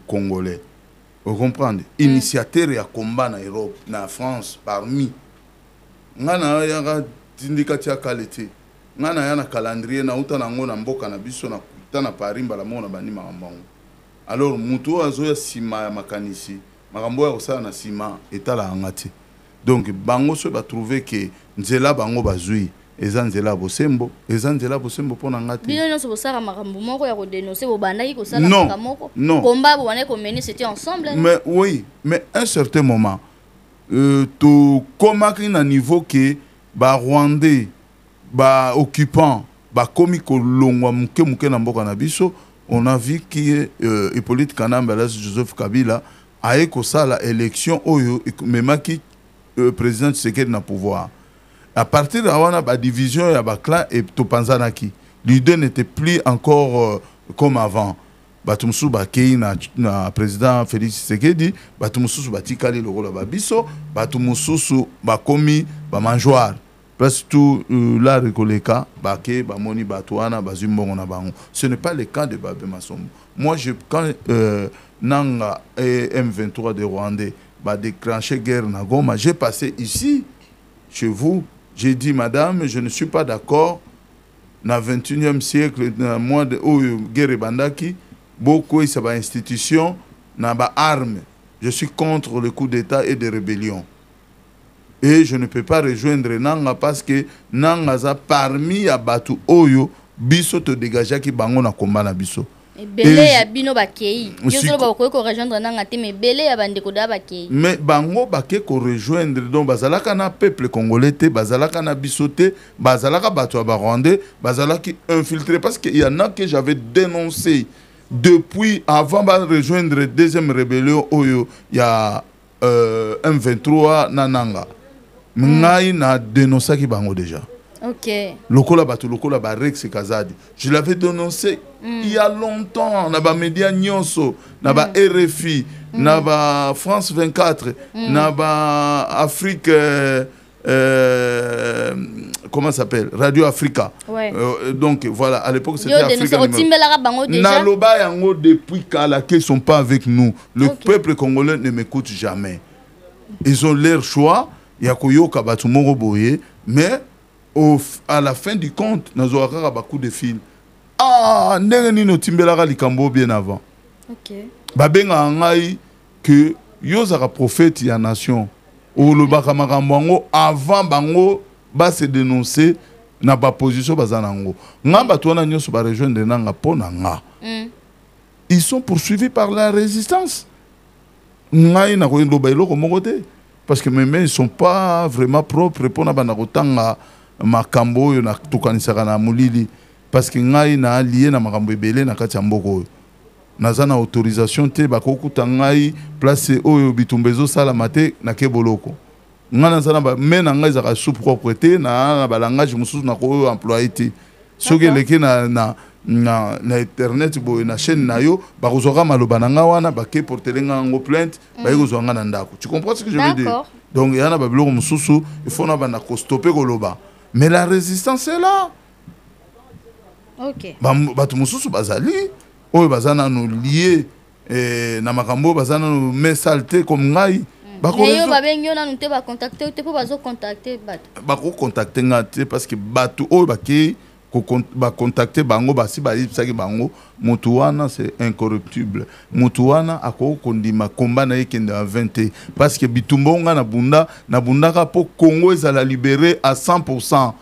congolais. Vous comprenez? Initiateur ya combat na Europe, na France, parmi. Ngana yanga tindikati ya qualité. Ngana yana calendrier na uta nango na mboka na biso na kuta na Paris mbala mona bani makambango. Alors muto azo ya sima ya makanisi. Makambo ya kosala na sima etala angati. Donc bango so ba trouver que nzela bango bazui. Ezanzela bosembo pona ngati. Bino nyonso bosala makambo moko ya ko dénoncer bobandaki ko sala makambo moko. Combat bobandaki ko mener c'était ensemble. Mais oui, mais à un certain moment to komaki na niveau que ba Rwandais ba occupant ba komi ko longwa muke na mboka na biso, on a vu que Hippolyte Kanamba Joseph Kabila a ko sala élection oyo memaki président Tshisekedi na pouvoir. À partir de la division, il y a un clan et Topanzanaki. L'idée n'était plus encore comme avant. Batumsu Bakei na président Félix Tshisekedi, Batumsu Batikali le rôle Babiso, Batumsu Bakomi Bamanjoar. Parce que tout là Rekoleka, Bake, Bamoni, Batouana, Bazumbongo na bango. Ce n'est pas le cas de Babé Masombo. Moi, quand Nanga et M23 de Rwandais va déclencher guerre na Goma, j'ai passé ici, chez vous. J'ai dit, madame, je ne suis pas d'accord. Dans le 21e siècle, dans moins de guerre bandaki, beaucoup de institutions n'ont pas armes. Je suis contre le coup d'État et des rébellions. Et je ne peux pas rejoindre Nanga parce que Nanga a parmi à Batu Oyo, biso te dégager qui bango na combat na biso. Belé ya bino bakei. Yosolo ba ko rejoindre Nanga te mais belé ya bandeko da bakei. Mais bango bake ko rejoindre donc bazalaka na peuple congolais te, bazalaka na biso te, bazalaka bato ba Rwandais, bazalaki infiltré parce qu'il y en a que j'avais dénoncé depuis avant de rejoindre deuxième rébellion oyo il y a M23 na Nanga. Ngai na dénoncé ki bango déjà. Ok. Lokola batu lokola ba Rex Kazadi. Je l'avais dénoncé il y a longtemps. Na ba média nyonso, na ba RFI, na ba France 24, na ba Afrique comment ça s'appelle? Radio Africa. Ouais. Donc voilà, à l'époque c'était Africa. Na loba yango depuis kala qu'ils sont pas avec nous. Le peuple congolais ne m'écoute jamais. Ils ont leur choix. Yakoyo kabatu moro boye, mais à la fin du compte nazwaka ba coup de fil ah ndenge nino timbelaka likambo bien avant. OK. Babenga ngai que yozaka prophète ya nation ou le bakamakambo avant bango ba se dénoncer na ba position bazanango nga bato wana nyoso ba rejoindre nanga pona nga. Ils sont poursuivis par la résistance. Ngai na ko ndo ba iloko mokote parce que mes mains sont pas vraiment propres pour na bana kotanga makambo yo na tukanisaka na mulili parce que ngai na lié na makambo ebele na kati ya mboko naza na autorisation te bakokuta ngai place oyo bitumbezo sala mate na keboloko nga naza na me na ngai zaka sous propreté na balangage mususu na ko employé te soki leki na internet bo na chaîne na yo bakozoka maloba na nga wana bake portelenga ngo plainte ba yiko nga na ndako. Tu comprends ce que je veux dire? Donc yana ba biloko mususu il faut na bana ko stopper koloba mais la résistance est là. OK. Batu mususu bazali oyo bazana no lié na makambo bazana no mesalté comme ngai bakoyo babengi na nte ba contacter te po bazo contacter batu bako contacter ngate parce que batu oyo baki ba contacter bango basi ba yipsaki bango mutu wana c'est incorruptible mutu wana ako kondima combat na yekende à 20 parce que bitumbonga na bunda po Congo ezala libéré à 100%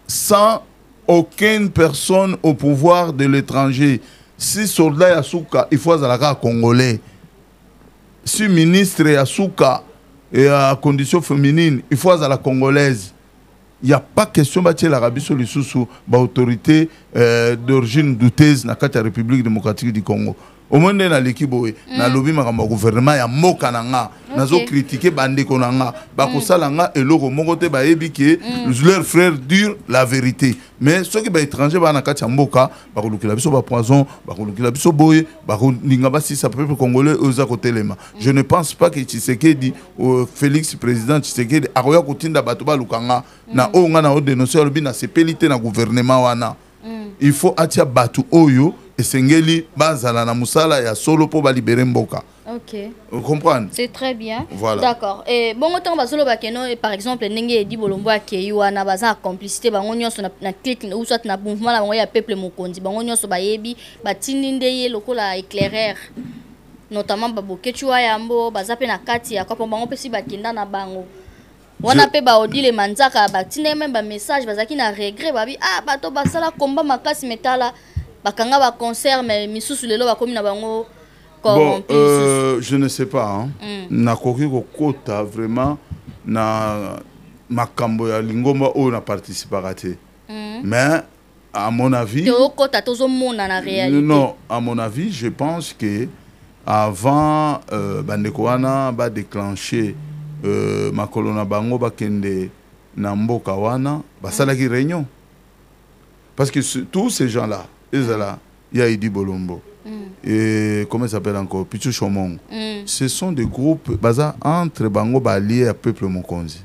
sans aucune personne au pouvoir de l'étranger. Si soldat Yasuka, il faut azalaka congolais. Si ministre Yasuka et à condition féminine, il faut azala congolaise. Il n'y a pas question de l'Arabie sur les sous autorité d'origine douteuse dans la République démocratique du Congo. Au moins dans l'équipe na lobby makamba gouvernement ya moka nanga nazo critiquer bandeko nanga bakosala nga eloko mokote ba yebiki leurs frères dire la vérité mais ceux qui ba étranger ba na kati ya mboka bakolukila biso ba poison bakolukila biso boye bakolinga ba sisa peuple congolais oza kotelema. Je ne pense pas que Tshisekedi Félix président Tshisekedi akoya kotinda bato ba lukanga na o nga na o dénoncer lobi na sepelité na gouvernement wana. Il faut atia batu oyo esengeli bazala na musala ya solo po ba libérer mboka. OK. Vous comprenez? C'est très bien. Voilà. D'accord. Et bon autant bazolo bakeno par exemple ndenge edi bolombo akeyi wana baza complicité bango nyonso na clique ou soit na mouvement la bango ya peuple mokonzi bango nyonso bayebi batindi ndeye lokola éclaireur notamment babokechua yambo baza pe na kati ya kwa bango pesi bakinda na bango. Wana pe ba odile manzaka batinde même ba message bazaki na regret babi ah bato basala combat makasi metala bakanga ba concert mais misusu lelo bakomi na bango. Bon, je ne sais pas hein. Na koki ko kota vraiment na makambo ya lingomba o na participera te. Mais à mon avis non, à mon avis, je pense que avant bandeko wana ba déclencher makolo na bango bakende na mboka wana basalaki réunion parce que tous ces gens là ezala ya Idi Bolombo et comment il s'appelle encore Pichu Chomong ce sont des groupes baza entre bango alliés à peuple mokonzi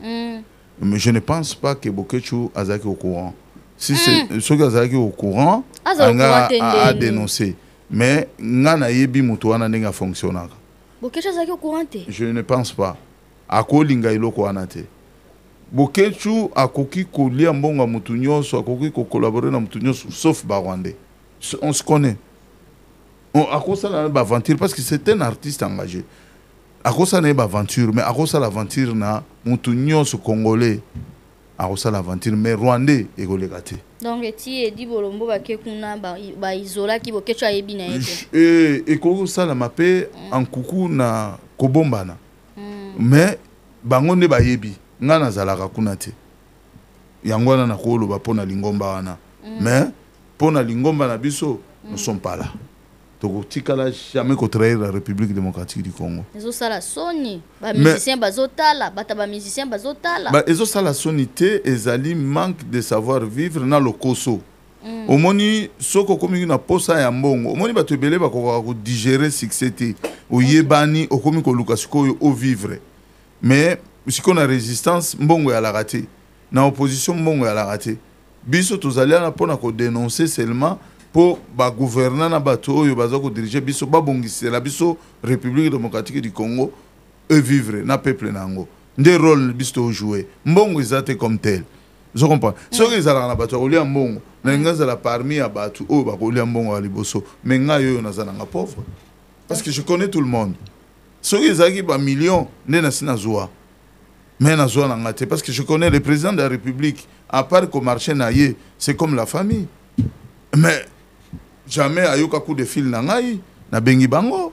mais je ne pense pas que Bokechu azaki au courant si c'est ceux qui azaki au courant a dénoncé mais ngana yebi mutu wana ndenge fonctionnaka Bokechu azaki au courant te je ne pense pas akolinga iloko wana te Bokechu akoki kolia mbonga mutu nyonso akoki ko collaborer na mutu nyonso sauf Barwandais. On se connaît. Akosa na ba aventure parce que c'est un artiste engagé. Akosa na ba aventure mais akosa l'aventure na mutu nyonso congolais. Akosa l'aventure mais rwandais egoleka te. Donc ti Edi Bolombo bakekuna ba isola ki Bokechu ayebi na yete. Et kosa la mapé en kuku na kobombana. Mais bango ne bayebi nga nazalaka kuna te yango wana na koloba pona lingomba wana mais pona lingomba na biso nous sommes pas là donc tikala jamais ko trahir la République démocratique du Congo ezo sala soni ba musiciens bazotala bata ba musiciens bazotala ba ezo sala soni te ezali manque de savoir vivre na lokoso omoni soko komi na posa ya mbongo omoni bato ebele bakoka ko digérer succès te oyebani okomi ko luka sikoyo o vivre mais si on a résistance mbongo ya la raté na opposition mbongo ya la raté biso tozali na pona ko dénoncer seulement pour ba gouverner na bato oyo baza ko diriger biso ba bongisela biso République démocratique du Congo et vivre na peuple nango nde rôle biso jouer mbongo ezate comme tel Je comprends. Ce que les Arabes ont dit, c'est parmi les Batu, oh, bah, à Liboso. Mais nga yo na zananga pauvre. Parce que je connais tout le monde. Ce que les Arabes ont millions, ne na sina zoa. Mais na zoa na ngate. Parce que je connais le président de la République. À part qu'au marché naïe, c'est comme la famille. Mais jamais ayoka coup de fil na ngai, na bengi bango.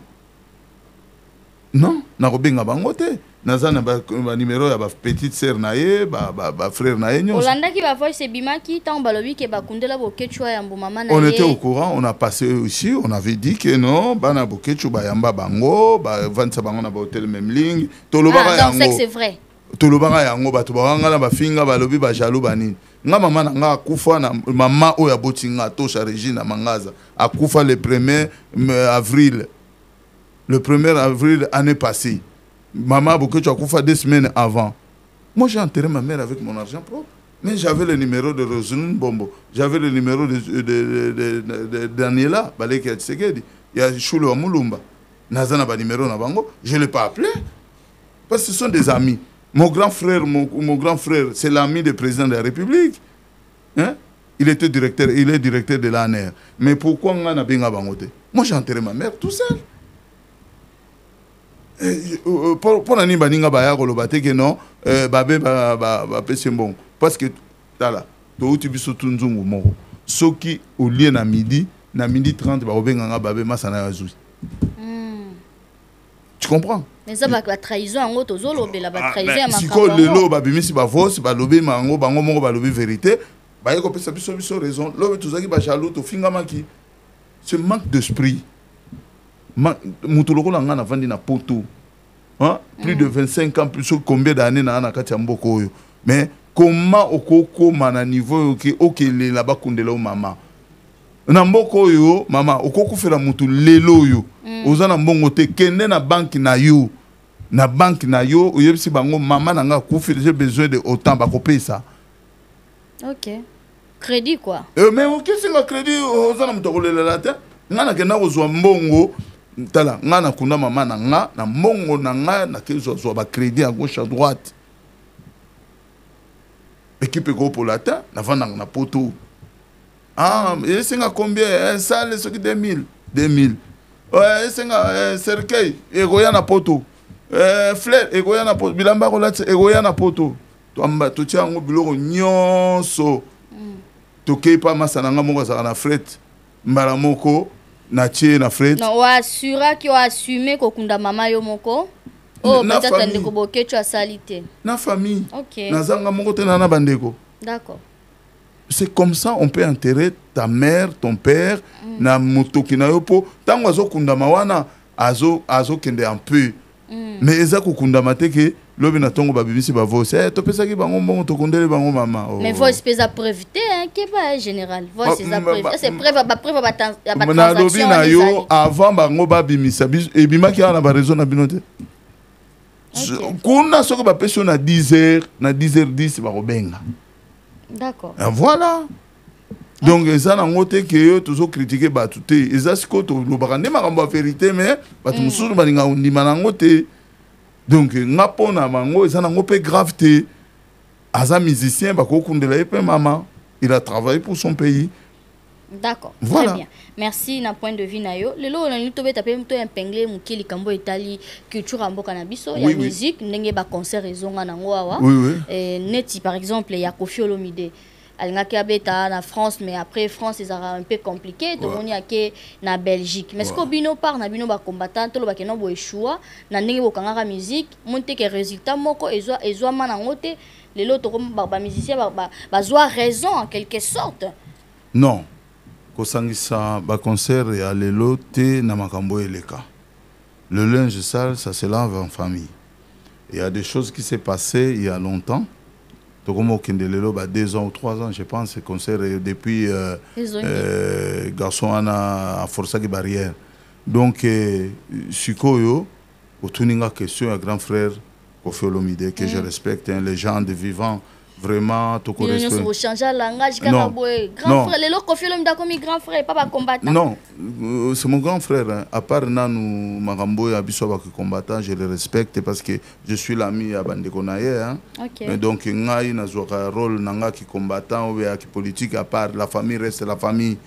Non, na robenga bango te. Naza na ba numéro ya ba petite sœur naïe, ba frère naïe nyos. Olanda ki ba voice bimaki tant balobi ke ba kundela bokechwa ya mbumama naïe. On était au courant, on a passé ici, on avait dit que non, bana bokechwa ba yamba bango, ba vantsa bango na ba hôtel même ligne. Tolobaka yango. Donc c'est vrai. Tolobaka yango ba to ba ngala ba finga balobi ba jaloux banini. Nga mama na nga akufa na mama oya botinga tosha Regina Mangaza akufa le 1er avril. Le 1er avril année passée. Maman Bokecho akufa 2 semaines avant. Moi j'ai enterré ma mère avec mon argent propre. Mais j'avais le numéro de Roselyne Bombo. J'avais le numéro de Daniela Baleke Tsegedi. Il y a Choulo Amulumba. Nazana ba numéro na bango. Je ne l'ai pas appelé. Parce que ce sont des amis. Mon grand frère, c'est l'ami du président de la République. Hein? Il est directeur de l'ANR. Mais pourquoi on a bien abangoté? Moi j'ai enterré ma mère tout seul. Pour nani baninga baya kolobate que non, babé ba pese bon. Parce que tala, to uti biso tunzungu moko. Soki au lieu na midi 30 ba obenga babé masana yazui. Tu comprends? Mais ça va trahison en auto zolo bela ba trahison ma. Si ko lelo ba bimisi ba voice ba lobi mango bango moko ba lobi vérité, ba yeko pesa biso raison. Lobe tuzaki ba jaloux to finga maki. Ce manque d'esprit. Moutoloko na vandi na poto. Hein? Plus de 25 ans, plus combien d'années na kati mboko yo. Mais comment okoko mana niveau ok le là-bas kundela mama. Na mboko yo mama okoko fera mutu lelo yo. Ozana mbongo te kende na banque na yo. Na banque na yo oyebisi bango mama nanga kufi j'ai besoin de autant ba koper ça. OK. Crédit quoi. Mais qu'est-ce que crédit ozana mutoko le la te? Ngana kenda kozwa mbongo tala ngana kuna mama na nga na mbongo na nga na kezo zo ba crédit à gauche à droite. Équipe groupe latin na vanda na poto. Ah, et c'est combien ça les ce qui 2000. Ouais, c'est cercueil et goya na poto. Fleur et goya na poto bilamba ko lati e goya na poto. To amba to tia ngo biloko nyonso. To keipa masana nga mongo za na fret. Mbala moko na tie na fret. Non, wa assura ki wa assumer ko kunda mama yo moko. Oh, peut-être ndeko bokecho a salité. Na famille. OK. Na zanga moko te na bandeko. D'accord. C'est comme ça on peut enterrer ta mère, ton père na motoki na yo po tango azo kunda mawana azo kende un peu. Mais eza ko kunda mateke lobi na tongo babimisi ba voice to pesa ki bango mbongo to kondele bango mama. Mais voice pesa preuve hein qui pas général. Voice c'est preuve. C'est preuve ba transaction. Na lobi na yo avant bango babimisa biso e bimaki na ba raison na binote. Kuna soko ba peso na 10h na 10h10 ba robenga. D'accord. Voilà. Donc ça na ngote que yo toujours critiquer ba tout et ça siko to lo bakande makambo vérité mais ba tout mususu ba linga ndima na ngote. Donc ngapo na mango ça na ngope gravité. Aza musicien ba ko kundela epe maman, il a travaillé pour son pays. D'accord. Voilà. Très bien. Merci na point de vue na yo. Lelo na nito beta pe mto impengler mukili kambo Italie culture amboka na biso ya musique ndenge ba concert ezonga na ngoawa. Neti par exemple ya Koffi Olomide. Alingaki abeta na France mais après France ils a un peu compliqué to moni ake na Belgique. Mais ce que bino par na bino ba combattant to lo ba keno bo échoua na ndenge bo kangaka musique monte que résultat moko ezwa mana ngote lelo to ba musicien ba zwa raison en quelque sorte. Non. Kosangisa ba concert ya lelo te na makambo eleka. Le linge sale ça se lave en famille. Il y a des choses qui s'est passées il y a longtemps. Donc comme au Kindelelo 2 ans ou 3 ans je pense ce concert depuis garçon à força qui barrière. Donc sikoyo au tuninga question à grand frère Koffi Olomide que je respecte hein, les gens de vivants vraiment tu correspond. Vous changez le langage grand frère les loco film comme grand frère pas combattant. Non, c'est mon grand frère hein. À part nanu marambo ya biso ba combattant, je le respecte parce que je suis l'ami à Bandeko Naye hein. Okay. Donc ngai na jouer rôle nanga qui combattant ou qui politique à part la famille reste la famille.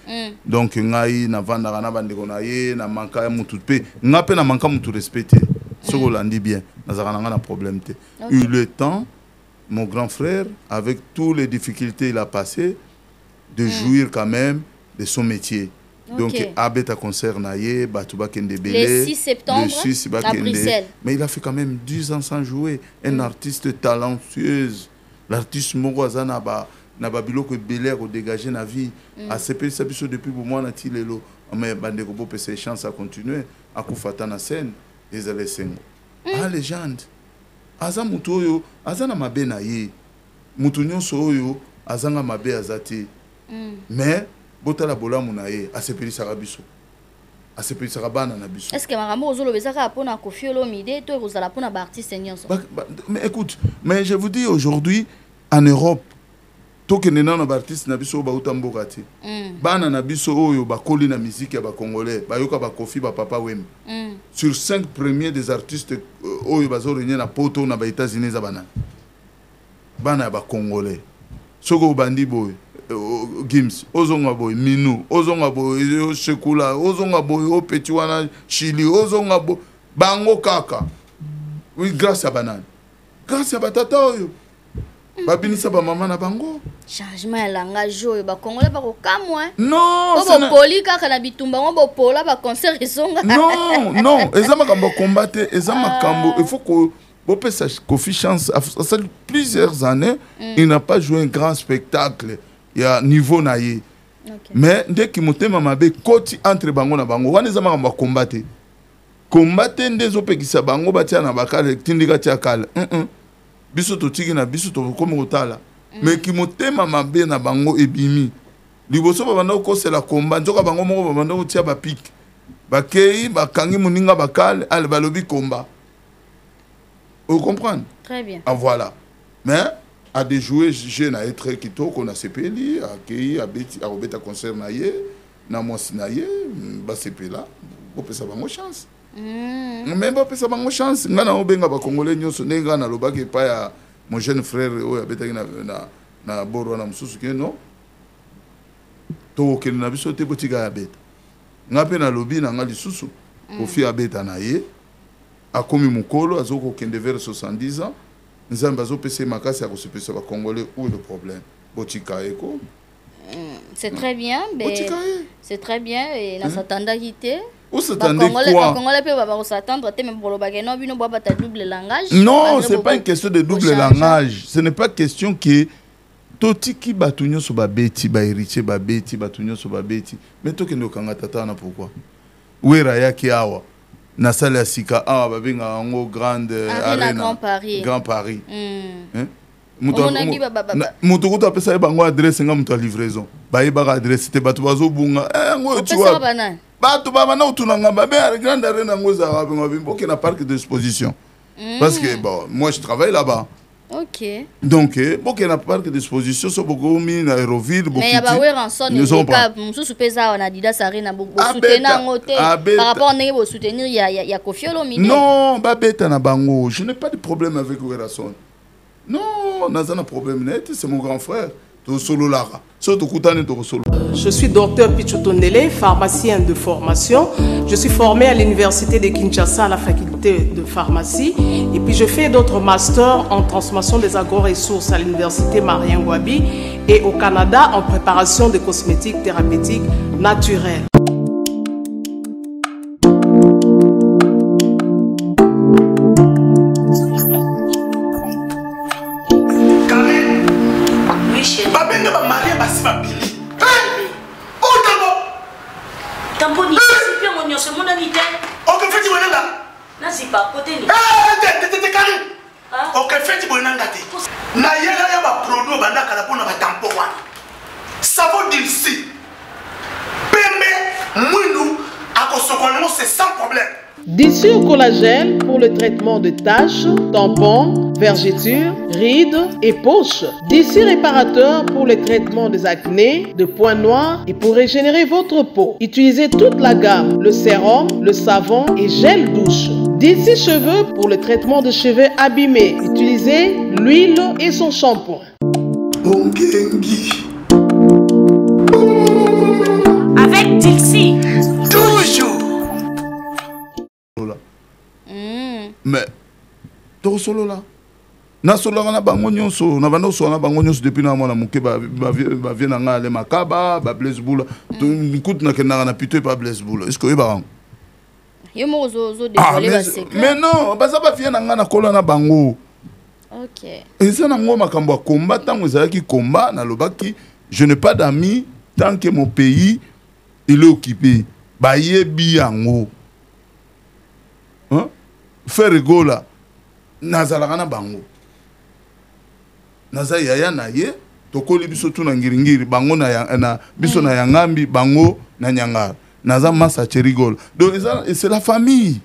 Donc ngai na vanda na Bandeko Naye na manka mutu pe ngape na manka mutu respecter. Ce qu'on l'a dit bien, na zakana na problème te. Eu le temps mon grand frère, avec toutes les difficultés qu'il a passées, de jouir quand même de son métier. Donc, Abeta concert naïe, Batouba Kendebele. Le 6 septembre, à Bruxelles. Mais il a fait quand même 10 ans sans jouer. Un artiste talentueux. L'artiste Mourouaza n'a pas biloko belé au dégager la vie. À CP, ça depuis pour moi, n'a tilelo. Mais Bandeko peut ses chances à continuer. À Koufata na scène, les Alessengo. Ah, légende. Aza mutu oyo azana mabe na ye mutu nyonso oyo azanga mabe azati mais botala bolamu na ye asepelisaka biso asepelisaka bana na biso. Est-ce que makambo ozolobezaka pona Koffi Olomide to kozala pona ba artiste nyonso? Mais écoute, mais je vous dis aujourd'hui en Europe tokende na ba artiste na biso ba utamboka ti bana na biso oyo bakoli na musique ya ba congolais bayoka ba Koffi ba papa wem sur 5 premiers des artistes oyo bazo réunir na poto na ba États-Unis za bana ba congolais soko bandi boy Gims ozonga boy Minu ozonga boy Shekula ozonga boy o petit wana Chili ozonga boy bango kaka oui grâce à banane grâce à batata oyo babinisa ba mama na bango changement ya langage oyo ba congolais ba ko kamwa non bo poli kaka na bitumba ngo bo pola ba concert isonga non ezama kambo combattre ezama kambo il faut que bo pesa Koffi chance ça plusieurs années il n'a pas joué un grand spectacle il y a niveau naïe mais dès qu'il motema mabe koti entre bango na bango wana ezama kambo combattre ndezo pekisa bango batia na bakale tindika tia kala biso totiki na biso to comme otala mais ki motema mabe na bango ebimi liboso ba banda ko la combat nzoka bango moko ba banda otia ba pic ba kei ba kangi muninga bakale al balobi combat. Vous comprenez? Très bien. Ah voilà. Mais à des joueurs jeunes à être kito qu'on a CPLI à kei à beti à obeta concert naie na mosi naie ba CP là on peut ça bango chance. Même pas ça bango chance ngana obenga ba congolais nyonso nenga na lobaki pa ya mon jeune frère oyo abetaki na boro na mususu ke non to ke na biso te botika ya beta ngape na lobi na ngali susu Koffi abeta na ye akomi mukolo azoko kende vers 70 ans nzambe azopesa makasi ya kosepesa ba congolais où est le problème botika eko. C'est très bien mais c'est très bien et na s'attendait quitté. Où s'attendait quoi? Congolais peuvent s'attendre même pour le bagage non bino boba ta double langage. Non, c'est pas une question de double langage. Ce n'est pas question que totiki batunyo so babeti ba héritier babeti batunyo so babeti. Mais to kendo kanga tata na pourquoi? Wera yaki awa. Na salle ya sika awa babenga ngo grande arena Grand Paris. Hein? Mutu kuta pesa bango adresse nga mutu livraison. Ba yeba adresse te batu bazo bunga. Ngo tu vois. Bato baba na utunanga babe à grande arena ngoza ngabi na parc d'exposition parce que bon moi je travaille là-bas. OK. Donc boké na parc d'exposition so boko mi na Aéroville boko. Mais ya ba wer en son ka mususu pesa na Adidas Arena boko soutenir ngote par rapport à ne soutenir ya Koffi Olomide. Non, babeta na bango, je n'ai pas de problème avec Werason. Non, nazana problème net, c'est mon grand frère. Je suis docteur Pichotondele, pharmacien de formation. Je suis formé à l'université de Kinshasa à la faculté de pharmacie. Et puis je fais d'autres masters en transformation des agro-ressources à l'université Marien-Ngouabi et au Canada en préparation de cosmétiques thérapeutiques naturelles. Dissure collagène pour le traitement de taches, tampons, vergetures, rides et poches. DC réparateur pour le traitement des acnés, de points noirs et pour régénérer votre peau. Utilisez toute la gamme, le sérum, le savon et gel douche. DC cheveux pour le traitement de cheveux abîmés. Utilisez l'huile et son shampoing. Avec Dixie. Toujours. Mais, tu solo là. Na solo na bango nyonso, na bando so na bango nyonso depuis na mwana muke ba viena nga le makaba, ba Blaise Boula. Tu écoute na kenanga na pité pas Blaise Boula. Est-ce que y ba Yo mo zo dévoiler ba secret. Mais non, ba ça ba viena nga na kola na bango. OK. Et ça na ngo makambo combat tango ezalaki combat na lobaki, je n'ai pas d'amis tant que mon pays il est occupé. Ba yebi yango. Hein? Faire rigola. Nazalaka na bango. Naza yaya na ye tokoli biso tu na ngiringiri bango na biso na yangambi bango na nyanga naza masa cherigola. Donc c'est la famille.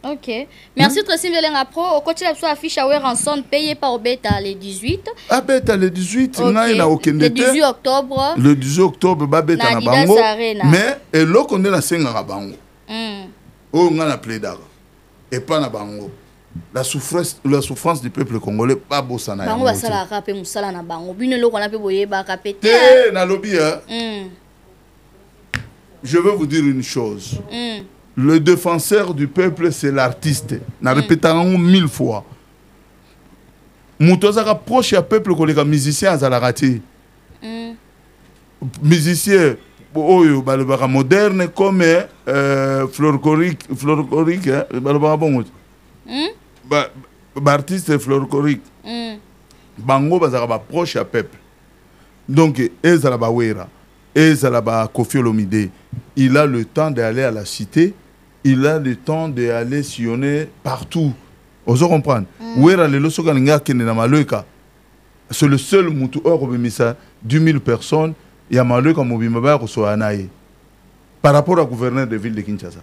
OK. Merci Tracy Mbelenga Pro. Au côté de la affiche à Ranson payé par Beta le 18. Ah Beta le 18 okay. Na okendete. Le 18 octobre. Le 18 octobre ba Beta na bango. Mais eloko nde na senga bango. Oh nga na plaidara. Et pas na bango. La souffrance du peuple congolais pas bossa na bango basala rapé musala na bango bino loko na pe boye ba kapete na lobby je veux vous dire une chose. Le défenseur du peuple c'est l'artiste na répétant 1000 fois mutoza proche ya peuple koleka musicien azala raté musicien oyo balobaka moderne comme folklorique balobaka bongo artiste folklorique bango bazaka ba proche ya peuple donc ezala ba wera ezala ba Koffi Olomide il a le temps d'aller à la cité il a le temps d'aller sillonner partout ozo comprendre wera lelo soka linga kende na maloika c'est le seul mutu or bemisa 10 000 personnes ya maloika mobima ba ko so anaye par rapport au gouverneur de ville de Kinshasa.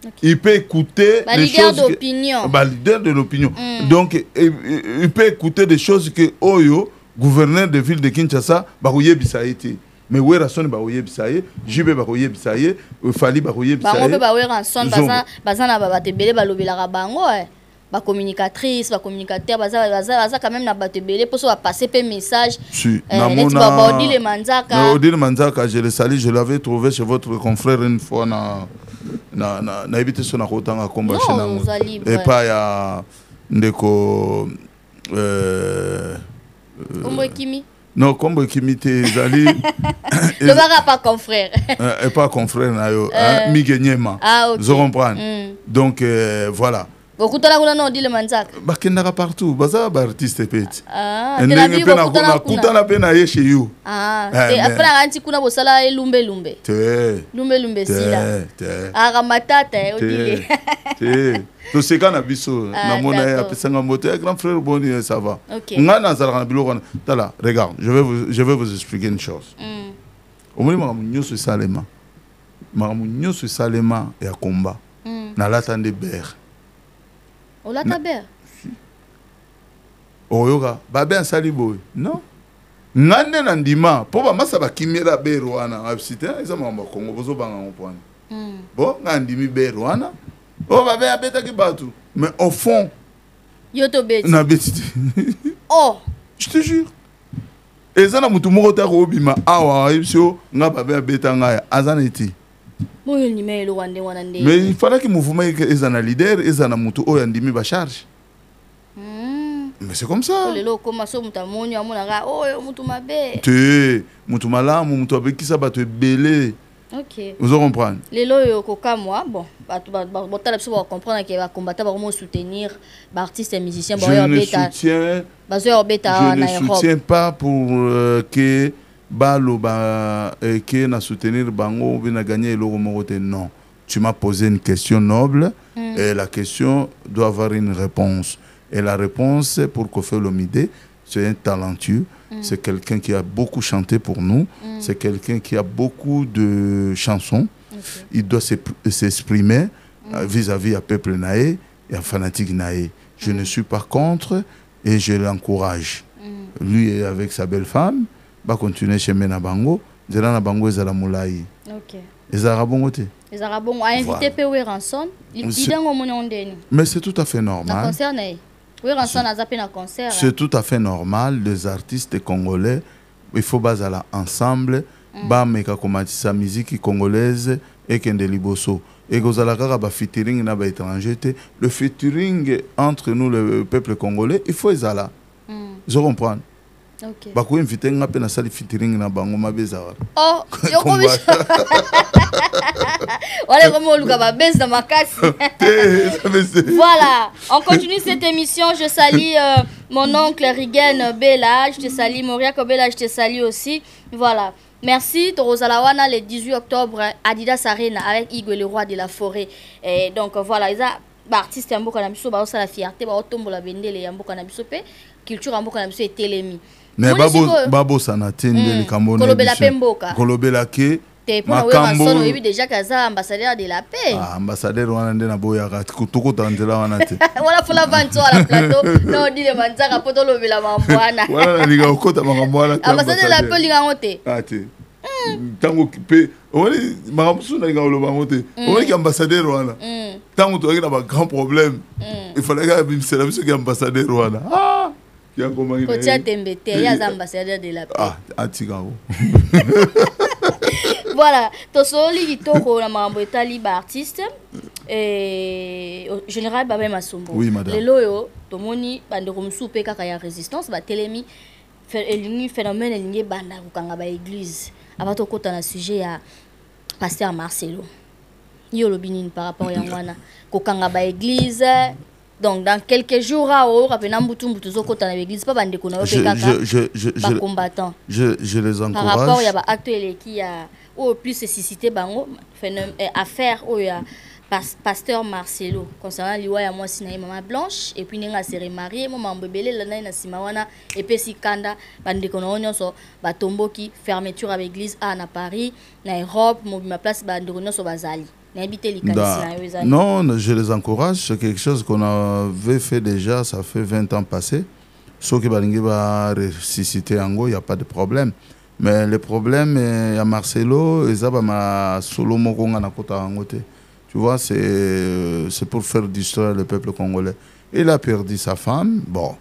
Okay. Il peut écouter des choses leader de l'opinion. Donc il peut écouter des choses que Oyo, gouverneur de ville de Kinshasa, barouye bisaïté. Mais où est la sonne barouye bisaïé, Jibé barouye bisaïé, Fali barouye bisaïé. Bango barouye ranson bazana babatebele balobela bango ba communicatrice, ba communicateur baza quand même na batebele pour ça passer pe message. Si na Odile Manzaka. Odile Manzaka, je le salue, je l'avais trouvé chez votre confrère une fois na évité son akotanga combat chez nango et pas ya ndeko Kombo Kimi non Kombo Kimi te zali le bara pas confrère et pas confrère na yo Migenyema vous comprenez donc voilà beaucoup de la non dit le Manzaka bakendaka partout baza ba artiste peti ndenge pe na kutana pe na ye chez you après la anti kuna bosala lumbe lumbe sila aga matata odile to seka na biso na mona ya pesanga moto grand frère Boni ça va nga na zala na biloko na tala regarde je vais vous expliquer une chose au moins ma nyoso salema ya combat na latande ber Ola taber. Oyoga, babe ansali boy. Non. Ngane na ndima, po ba masa ba kimera berwana, absite, eza mamba Kongo bozo banga ngopwana. Bon, ngandimi berwana. Oh babe abeta ki batu. Mais au fond, yo to beti. Na beti. Oh, je te jure. Eza na mutu moko ta ko bima awa ibso nga babe abeta nga azana eti. Mais il fallait que le mouvement ait un leader et un moutou ou un demi ba charge. Mais c'est comme ça. Tu moutou malam, moutou avec qui ça va te belé. OK. Vous comprenez? Les lois coca moi bon, comprendre que va combattre vraiment soutenir artistes et musiciens je ne soutiens pas pour que Balo que na soutenir bango ou na gagner l'euro morote non. Tu m'as posé une question noble et la question doit avoir une réponse. Et la réponse pour Koffi Olomide, c'est un talentueux, c'est quelqu'un qui a beaucoup chanté pour nous, c'est quelqu'un qui a beaucoup de chansons. Il doit s'exprimer vis-à-vis à peuple naé et à fanatique naé. Je ne suis pas contre et je l'encourage. Lui et avec sa belle femme, va continuer chemin na bango, zela na bango ezala mulai. OK. Ezala bongo te. Ezala bongo a invité pe Ranson, lidango monondeni. Mais c'est tout à fait normal. Na concert na Ranson a zappé na concert. C'est tout à fait normal, les artistes congolais, il faut bazala ensemble, ba meka komatisa musique congolaise et kende liboso. Et kozala kaka ba featuring na ba étranger te, le featuring entre nous le peuple congolais, il faut ezala. Je comprends. OK. Ba ko inviter nga pe na sali featuring na bango mabezara. Oh, yo komi. Voilà comment Luka ba bes dans ma casse. Voilà, on continue cette émission. Je salue mon oncle Rigen Bella, je te salue Moria Kobela, je te salue aussi. Voilà. Merci, Torozalawana, le 18 octobre, Adidas Arena avec Igwe, le roi de la forêt. Et donc voilà, ils ont artiste Yambo Kanabiso, bah, la fierté, bah, tombe la bendele Yambo Kanabiso, culture Yambo Kanabiso est télémi. Mais Babo Sanatine, le Cameroun. Kolobela Pemboka. Kolobela Ke. Makambo. Et puis déjà Kaza, ambassadeur de la paix. Ah, ambassadeur wana ndena boya kat kutoko tandela wana te. Voilà pour la vente sur la plateau. Non, dit le manzaka poto lobela mambwana. Voilà linga okota mambwana. Ambassadeur de la paix linga ngote. Ah te. Tango pe, wali makamsu na linga loba ngote. Wali ki ambassadeur wana. Tango to na ba grand problème. Il fallait que bimsela biso ki ambassadeur wana. Ah. Kotia Tembete, il y a ambassadeur de la paix. Ah, Atigao. Voilà, tosoli kitoko na mambo etali ba artiste général Babé Masombo. Oui, madame. Le loyo tomoni bande komsu pe kaka ya résistance ba telemi elingi phénomène elingi banda kukanga ba église. Abato kota na sujet ya pasteur Marcelo. Yo lobinine par rapport ya mwana kukanga ba église. Donc dans quelques jours à l'église pas bande kona ba combattant. Je les encourage. Par rapport ya ba acte qui a au plus suscité bango affaire au ya pasteur Marcelo concernant liwa ya moi sina maman Blanche et puis ninga s'est remarié maman bebele la na simawana et puis si kanda bande kona onyoso ba tomboki fermeture à l'église à Paris na Europe ma place bande kona so bazali. Non, je les encourage. C'est quelque chose qu'on avait fait déjà, ça fait 20 ans passé. Sauf que Balingue va ressusciter en go, il n'y a pas de problème. Mais le problème, il y a Marcelo, et ça va solo mokonga na kota angote. Tu vois, c'est pour faire distraire le peuple congolais. Il a perdu sa femme. Bon,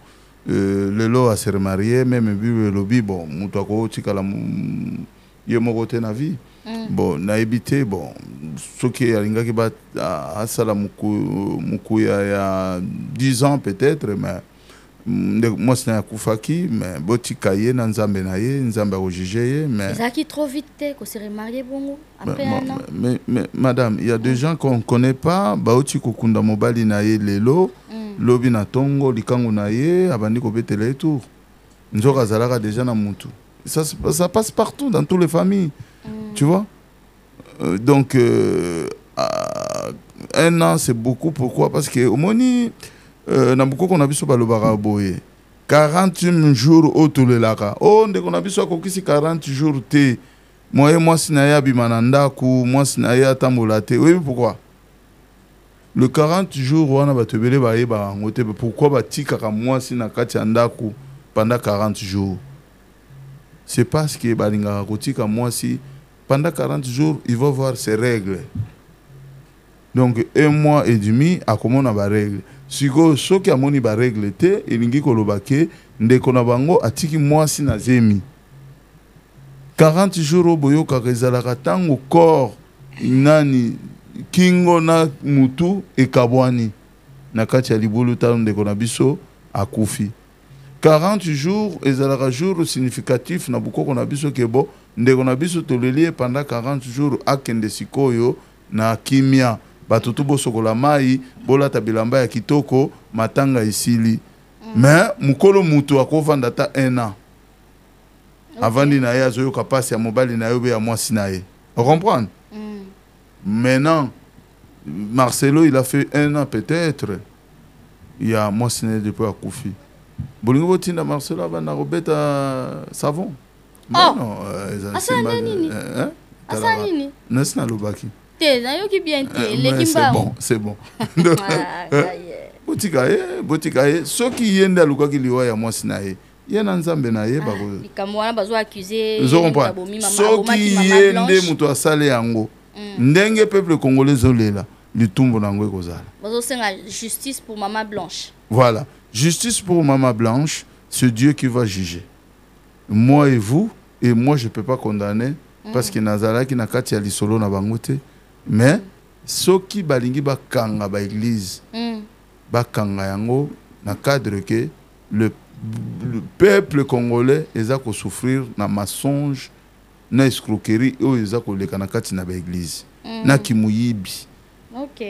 le lot a se remarié, même le lobby, bon, moutako tikala yemogote na vie. Bon, na évité, bon, ce qui est à Sala Moukou il y a 10 ans peut-être, mais moi c'est un Koufaki, mais Boti Kaye, Nzambe Naye, Nzambe Ojije, mais. Ça qui trop vite, qu'on s'est remarié, bon, après un an. Mais madame, il y a des gens qu'on ne connaît pas, Baoti Kokunda Mobali Naye, Lelo, Lobi Natongo, Likango Naye, Abandi Kobetele et tout. Nzoka Zalaga déjà na Moutou. Ça passe partout, dans toutes les familles. Tu vois, donc un an c'est beaucoup. Pourquoi? Parce que au moni na beaucoup qu'on a vu sur le baraboye 41 jours au tout le laka. Oh, dès qu'on a vu sur kokisi 40 jours te moi sinaya bimananda ku moi sinaya tambolate. Oui, pourquoi? Le 40 jours on a batebele baye ba ngote. Pourquoi batika ka moi sinakati andaku pendant 40 jours? C'est parce que balinga kotika moi si pendant 40 jours, il va voir ses règles. Donc, 1 mois et demi, à comment on a des règles. Si ce qui a des règles, il y a des règles, atiki moi si na zemi. 40 jours au boyo kakezalaka tango corps nani kingo na mutu e kabwani na kati ya libulu tano ndeko na biso akufi. 40 jours ezalaka jour significatif na bukoko na biso kebo ndeko na biso tolelie pendant 40 jours akende sikoyo na kimia batutu bosokola mai bolata bilamba ya kitoko matanga isili. Mais mukolo mutu akovanda ta 1 an. Avandi na ye azoyoka pasi ya mobali na yobe ya mwasi na ye. Vous comprenez? Maintenant, Marcelo, il a fait 1 an peut-être. Il y a mwasi na ye depuis à Koufi. Bolingo botinda Marcelo abana robeta savon. Oh. Non, Asanini. Asanini. Nesna lobaki. Te, na yo ki bien te, le c'est kimba. bon, c'est bon. botika ye soki yende alukaki liwa ya mwasi na ye ye na nzambe na ye bako likamwana bazo accuser soki yende muto asale yango ndenge peuple congolais zolela litumbu nango ekozala bazo senga justice pour maman blanche. Voilà, justice pour maman blanche, c'est Dieu qui va juger. Moi et vous, et moi je peux pas condamner parce que nazala ki nakati ya lisolo na bangote, mais soki balingi bakanga ba église bakanga yango na cadre que le peuple congolais eza ko souffrir na mensonge na escroquerie ou eza ko leka na kati na ba église na kimuyibi. OK.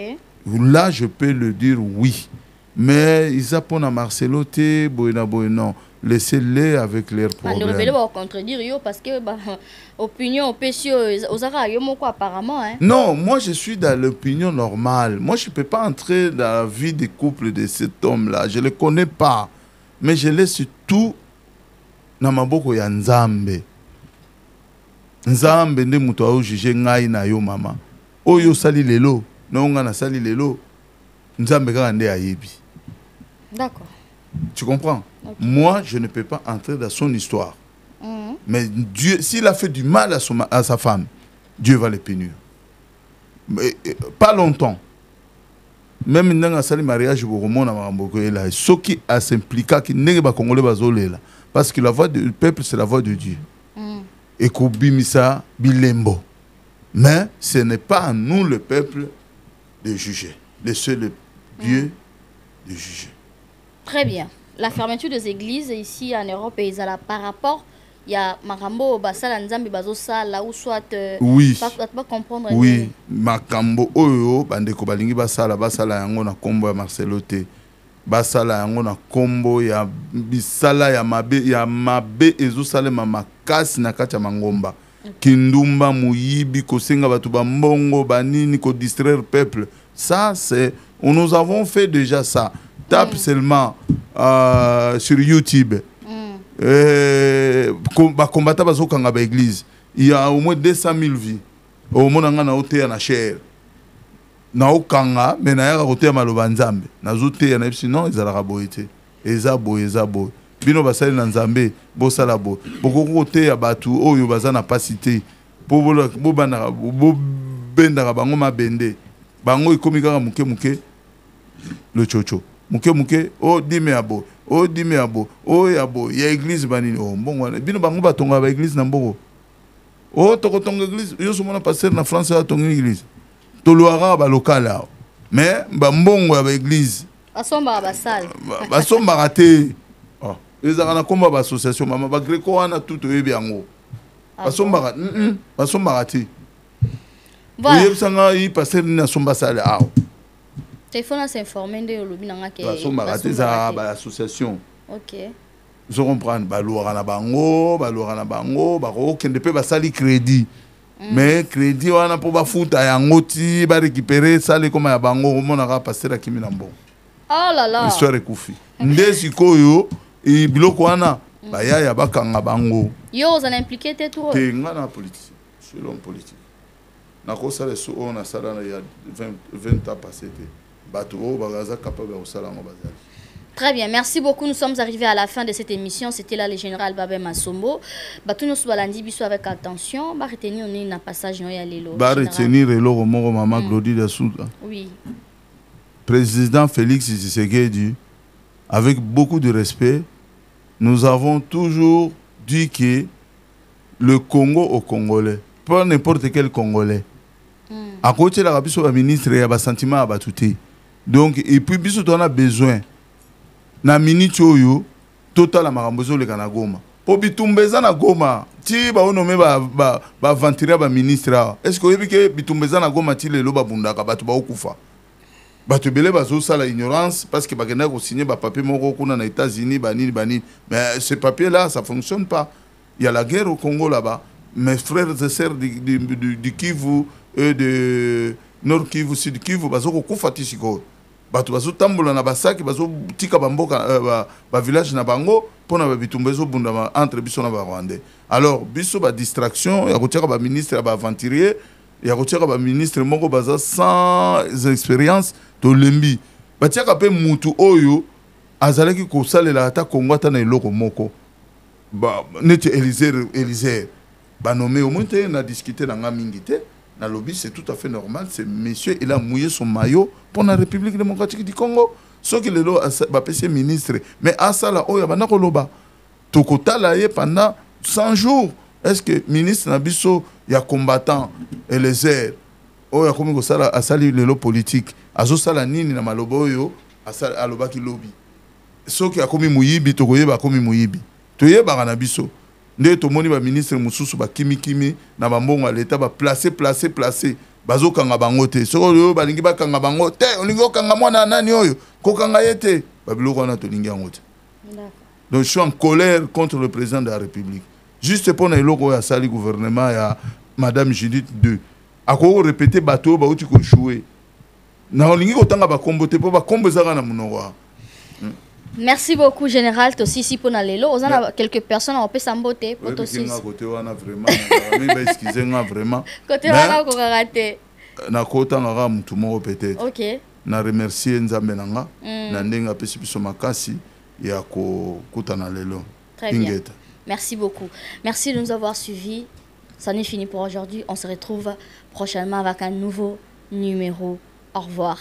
Là je peux le dire oui. Mais ils apprennent à Marcelo T, non. Laissez-les avec leurs problèmes. On va contredire parce que opinion apparemment. Hein. Non, moi je suis dans l'opinion normale. Moi je ne peux pas entrer dans la vie des couples de cet homme-là. Je ne le connais pas. Mais je laisse tout dans ma boko ya Nzambe. Nzambe nde muto a jugé ngai na yo mama. Oyo sali lelo, na nga na sali lelo. Nzambe kaka nde ayebi. D'accord. Tu comprends? Okay. Moi, je ne peux pas entrer dans son histoire. Mais Dieu, s'il a fait du mal à sa femme, Dieu va le punir. Mais pas longtemps. Même dans un mariage, ce qui a s'impliqué, qui n'est pas congolais, parce que la voix du peuple, c'est la voix de Dieu. Et Koubimisa Bilembo. Mais ce n'est pas à nous, le peuple, de juger. Laissez le Dieu de juger. Très bien. La fermeture des églises ici en Europe et par rapport, il y a Makambo, Basala Nzambi Bazosala ou soit. Oui. Pas comprendre. Oui. Makambo Oyo, Bandeko Balingi Basala, Basala Yango na Kombo ya Marcelo T. Basala Yango na Kombo ya Bisala ya Mabe Ezosale Mamakasi na Kacha Mangomba. Kindumba Muyibi, Kosenga Batuba Mbongo, Banini, ko distraire peuple. Ça, c'est. Nous avons fait déjà ça. Tape seulement sur YouTube. Combattant Bazokanga ba église. Il y a au moins 200 000 vies. Au moins, on a ôté na chair. Na okanga, mais na yaka ôté maloba nzambe. Na zoté na sinon ils allaient raboiter. Ezabo. Bino basali na nzambe, bo sala bo. Boko ôté ya batu oyo bazana pas cité. Po bana bo benda bango mabende. Bango ikomi kaka muke le chocho. Muke oh dime abo oh yabo ya église banini oh mbongo bino bango batonga ba église na mboko oh tokotonga église yo somona pasteur na France ya tonga église to loara ba local mais ba mbongo ya ba église basomba ba salle basomba raté oh ezaka na komba ba association mama ba greco wana tout oyebi yango basomba raté voilà oyebi sanga yi pasteur na somba salle il faut s'informer de l'obinanga que la association. OK. Je comprends ba na bango, ba kende pe ba sali crédit. Mais crédit wana po ba futa yango ti ba récupérer sali comme ya bango mona ka passer la kimi na mbongo. Oh là là. Histoire ekufi. Nde sikoyo e biloko wana ba ya bakanga bango. Yo vous en impliqué te trop. Te ngana politique. Je suis l'homme politique. Na ko sala so on a sala il y a 20 ans passé. Très bien, merci beaucoup. Nous sommes arrivés à la fin de cette émission. C'était là le général Babé Massombo. Nous balandi biso avec attention. Ba retenir on a passage no ya lelo. Ba retenir lelo moko mama Glody de Souda. Oui. Président Félix Tshisekedi, avec beaucoup de respect, nous avons toujours dit que le Congo aux Congolais, pas n'importe quel Congolais. À côté de la biso ministre ya ba sentiment abatouté. Donc, et puis, on a besoin. Na minute oyo, total la marambozo le Kanagoma. Po bitumbeza na goma, ti ba onome ba ventira ba ministre. Est-ce que vous que bitumbeza na goma ti le loba bundaka batu ba okufa? Batu bele bazo sala ignorance parce que bagenda ko signer ba papier moko kuna na États-Unis bani. Mais ce papier là, ça fonctionne pas. Il y a la guerre au Congo là-bas. Mes frères et sœurs du Kivu et de Nord Kivu, Sud Kivu, bazo ko kufa tisiko. Batu bazo tambola na basaki bazo tika bamboka ba village na bango pona ba bitumbezo bunda entre biso na ba Rwandais. Alors biso ba distraction ya kotiaka ba ministre ba aventurier ya kotiaka ba ministre moko baza sans expérience to lembi batiaka pe mutu oyo azalaki kosalela ata Kongo ata na eloko moko ba neti Élisée banomé au moins na discuter na nga mingi te na lobby, c'est tout à fait normal. C'est monsieur, il a mouillé son maillot pour la République démocratique du Congo. Ce qui est le ministre, mais à ça là, oh ya bana koloba. Tokota là pendant 100 jours. Est-ce que ministre Nabiso ya combattant et les airs, oh ya komi ko sala asali lelo politique, azo sala nini na malobo yo asala aloba ki lobby. Ce qui a komi muyibi tokoyeba komi muyibi. Toyeba na biso. Nde to moni ba ministre mususu ba kimi na bambongo à l'état ba placer bazo kanga bango te soko yo balingi ba kanga bango te olingi okanga mwana nani oyo ko kanga yete ba biloko na to lingi yango te. Donc je suis en colère contre le président de la République juste pour na eloko ya sali gouvernement ya madame Judith II akoko répéter bateau ba uti ko jouer na olingi ko tanga ba kombo te po ba kombo zaka na munoko. Merci beaucoup, Général. Tu aussi, si pour aller on a quelques personnes on peut s'embotter. Côté vraiment, vraiment. Côté wana ko raté. Na kota ngara mutu moko peut-être. OK. Na remercier Nzambe nanga na ndenga pesi biso makasi ya ko kutana lelo. Très bien. Merci beaucoup. Merci de nous avoir suivis. Ça n'est fini pour aujourd'hui. On se retrouve prochainement avec un nouveau numéro. Au revoir.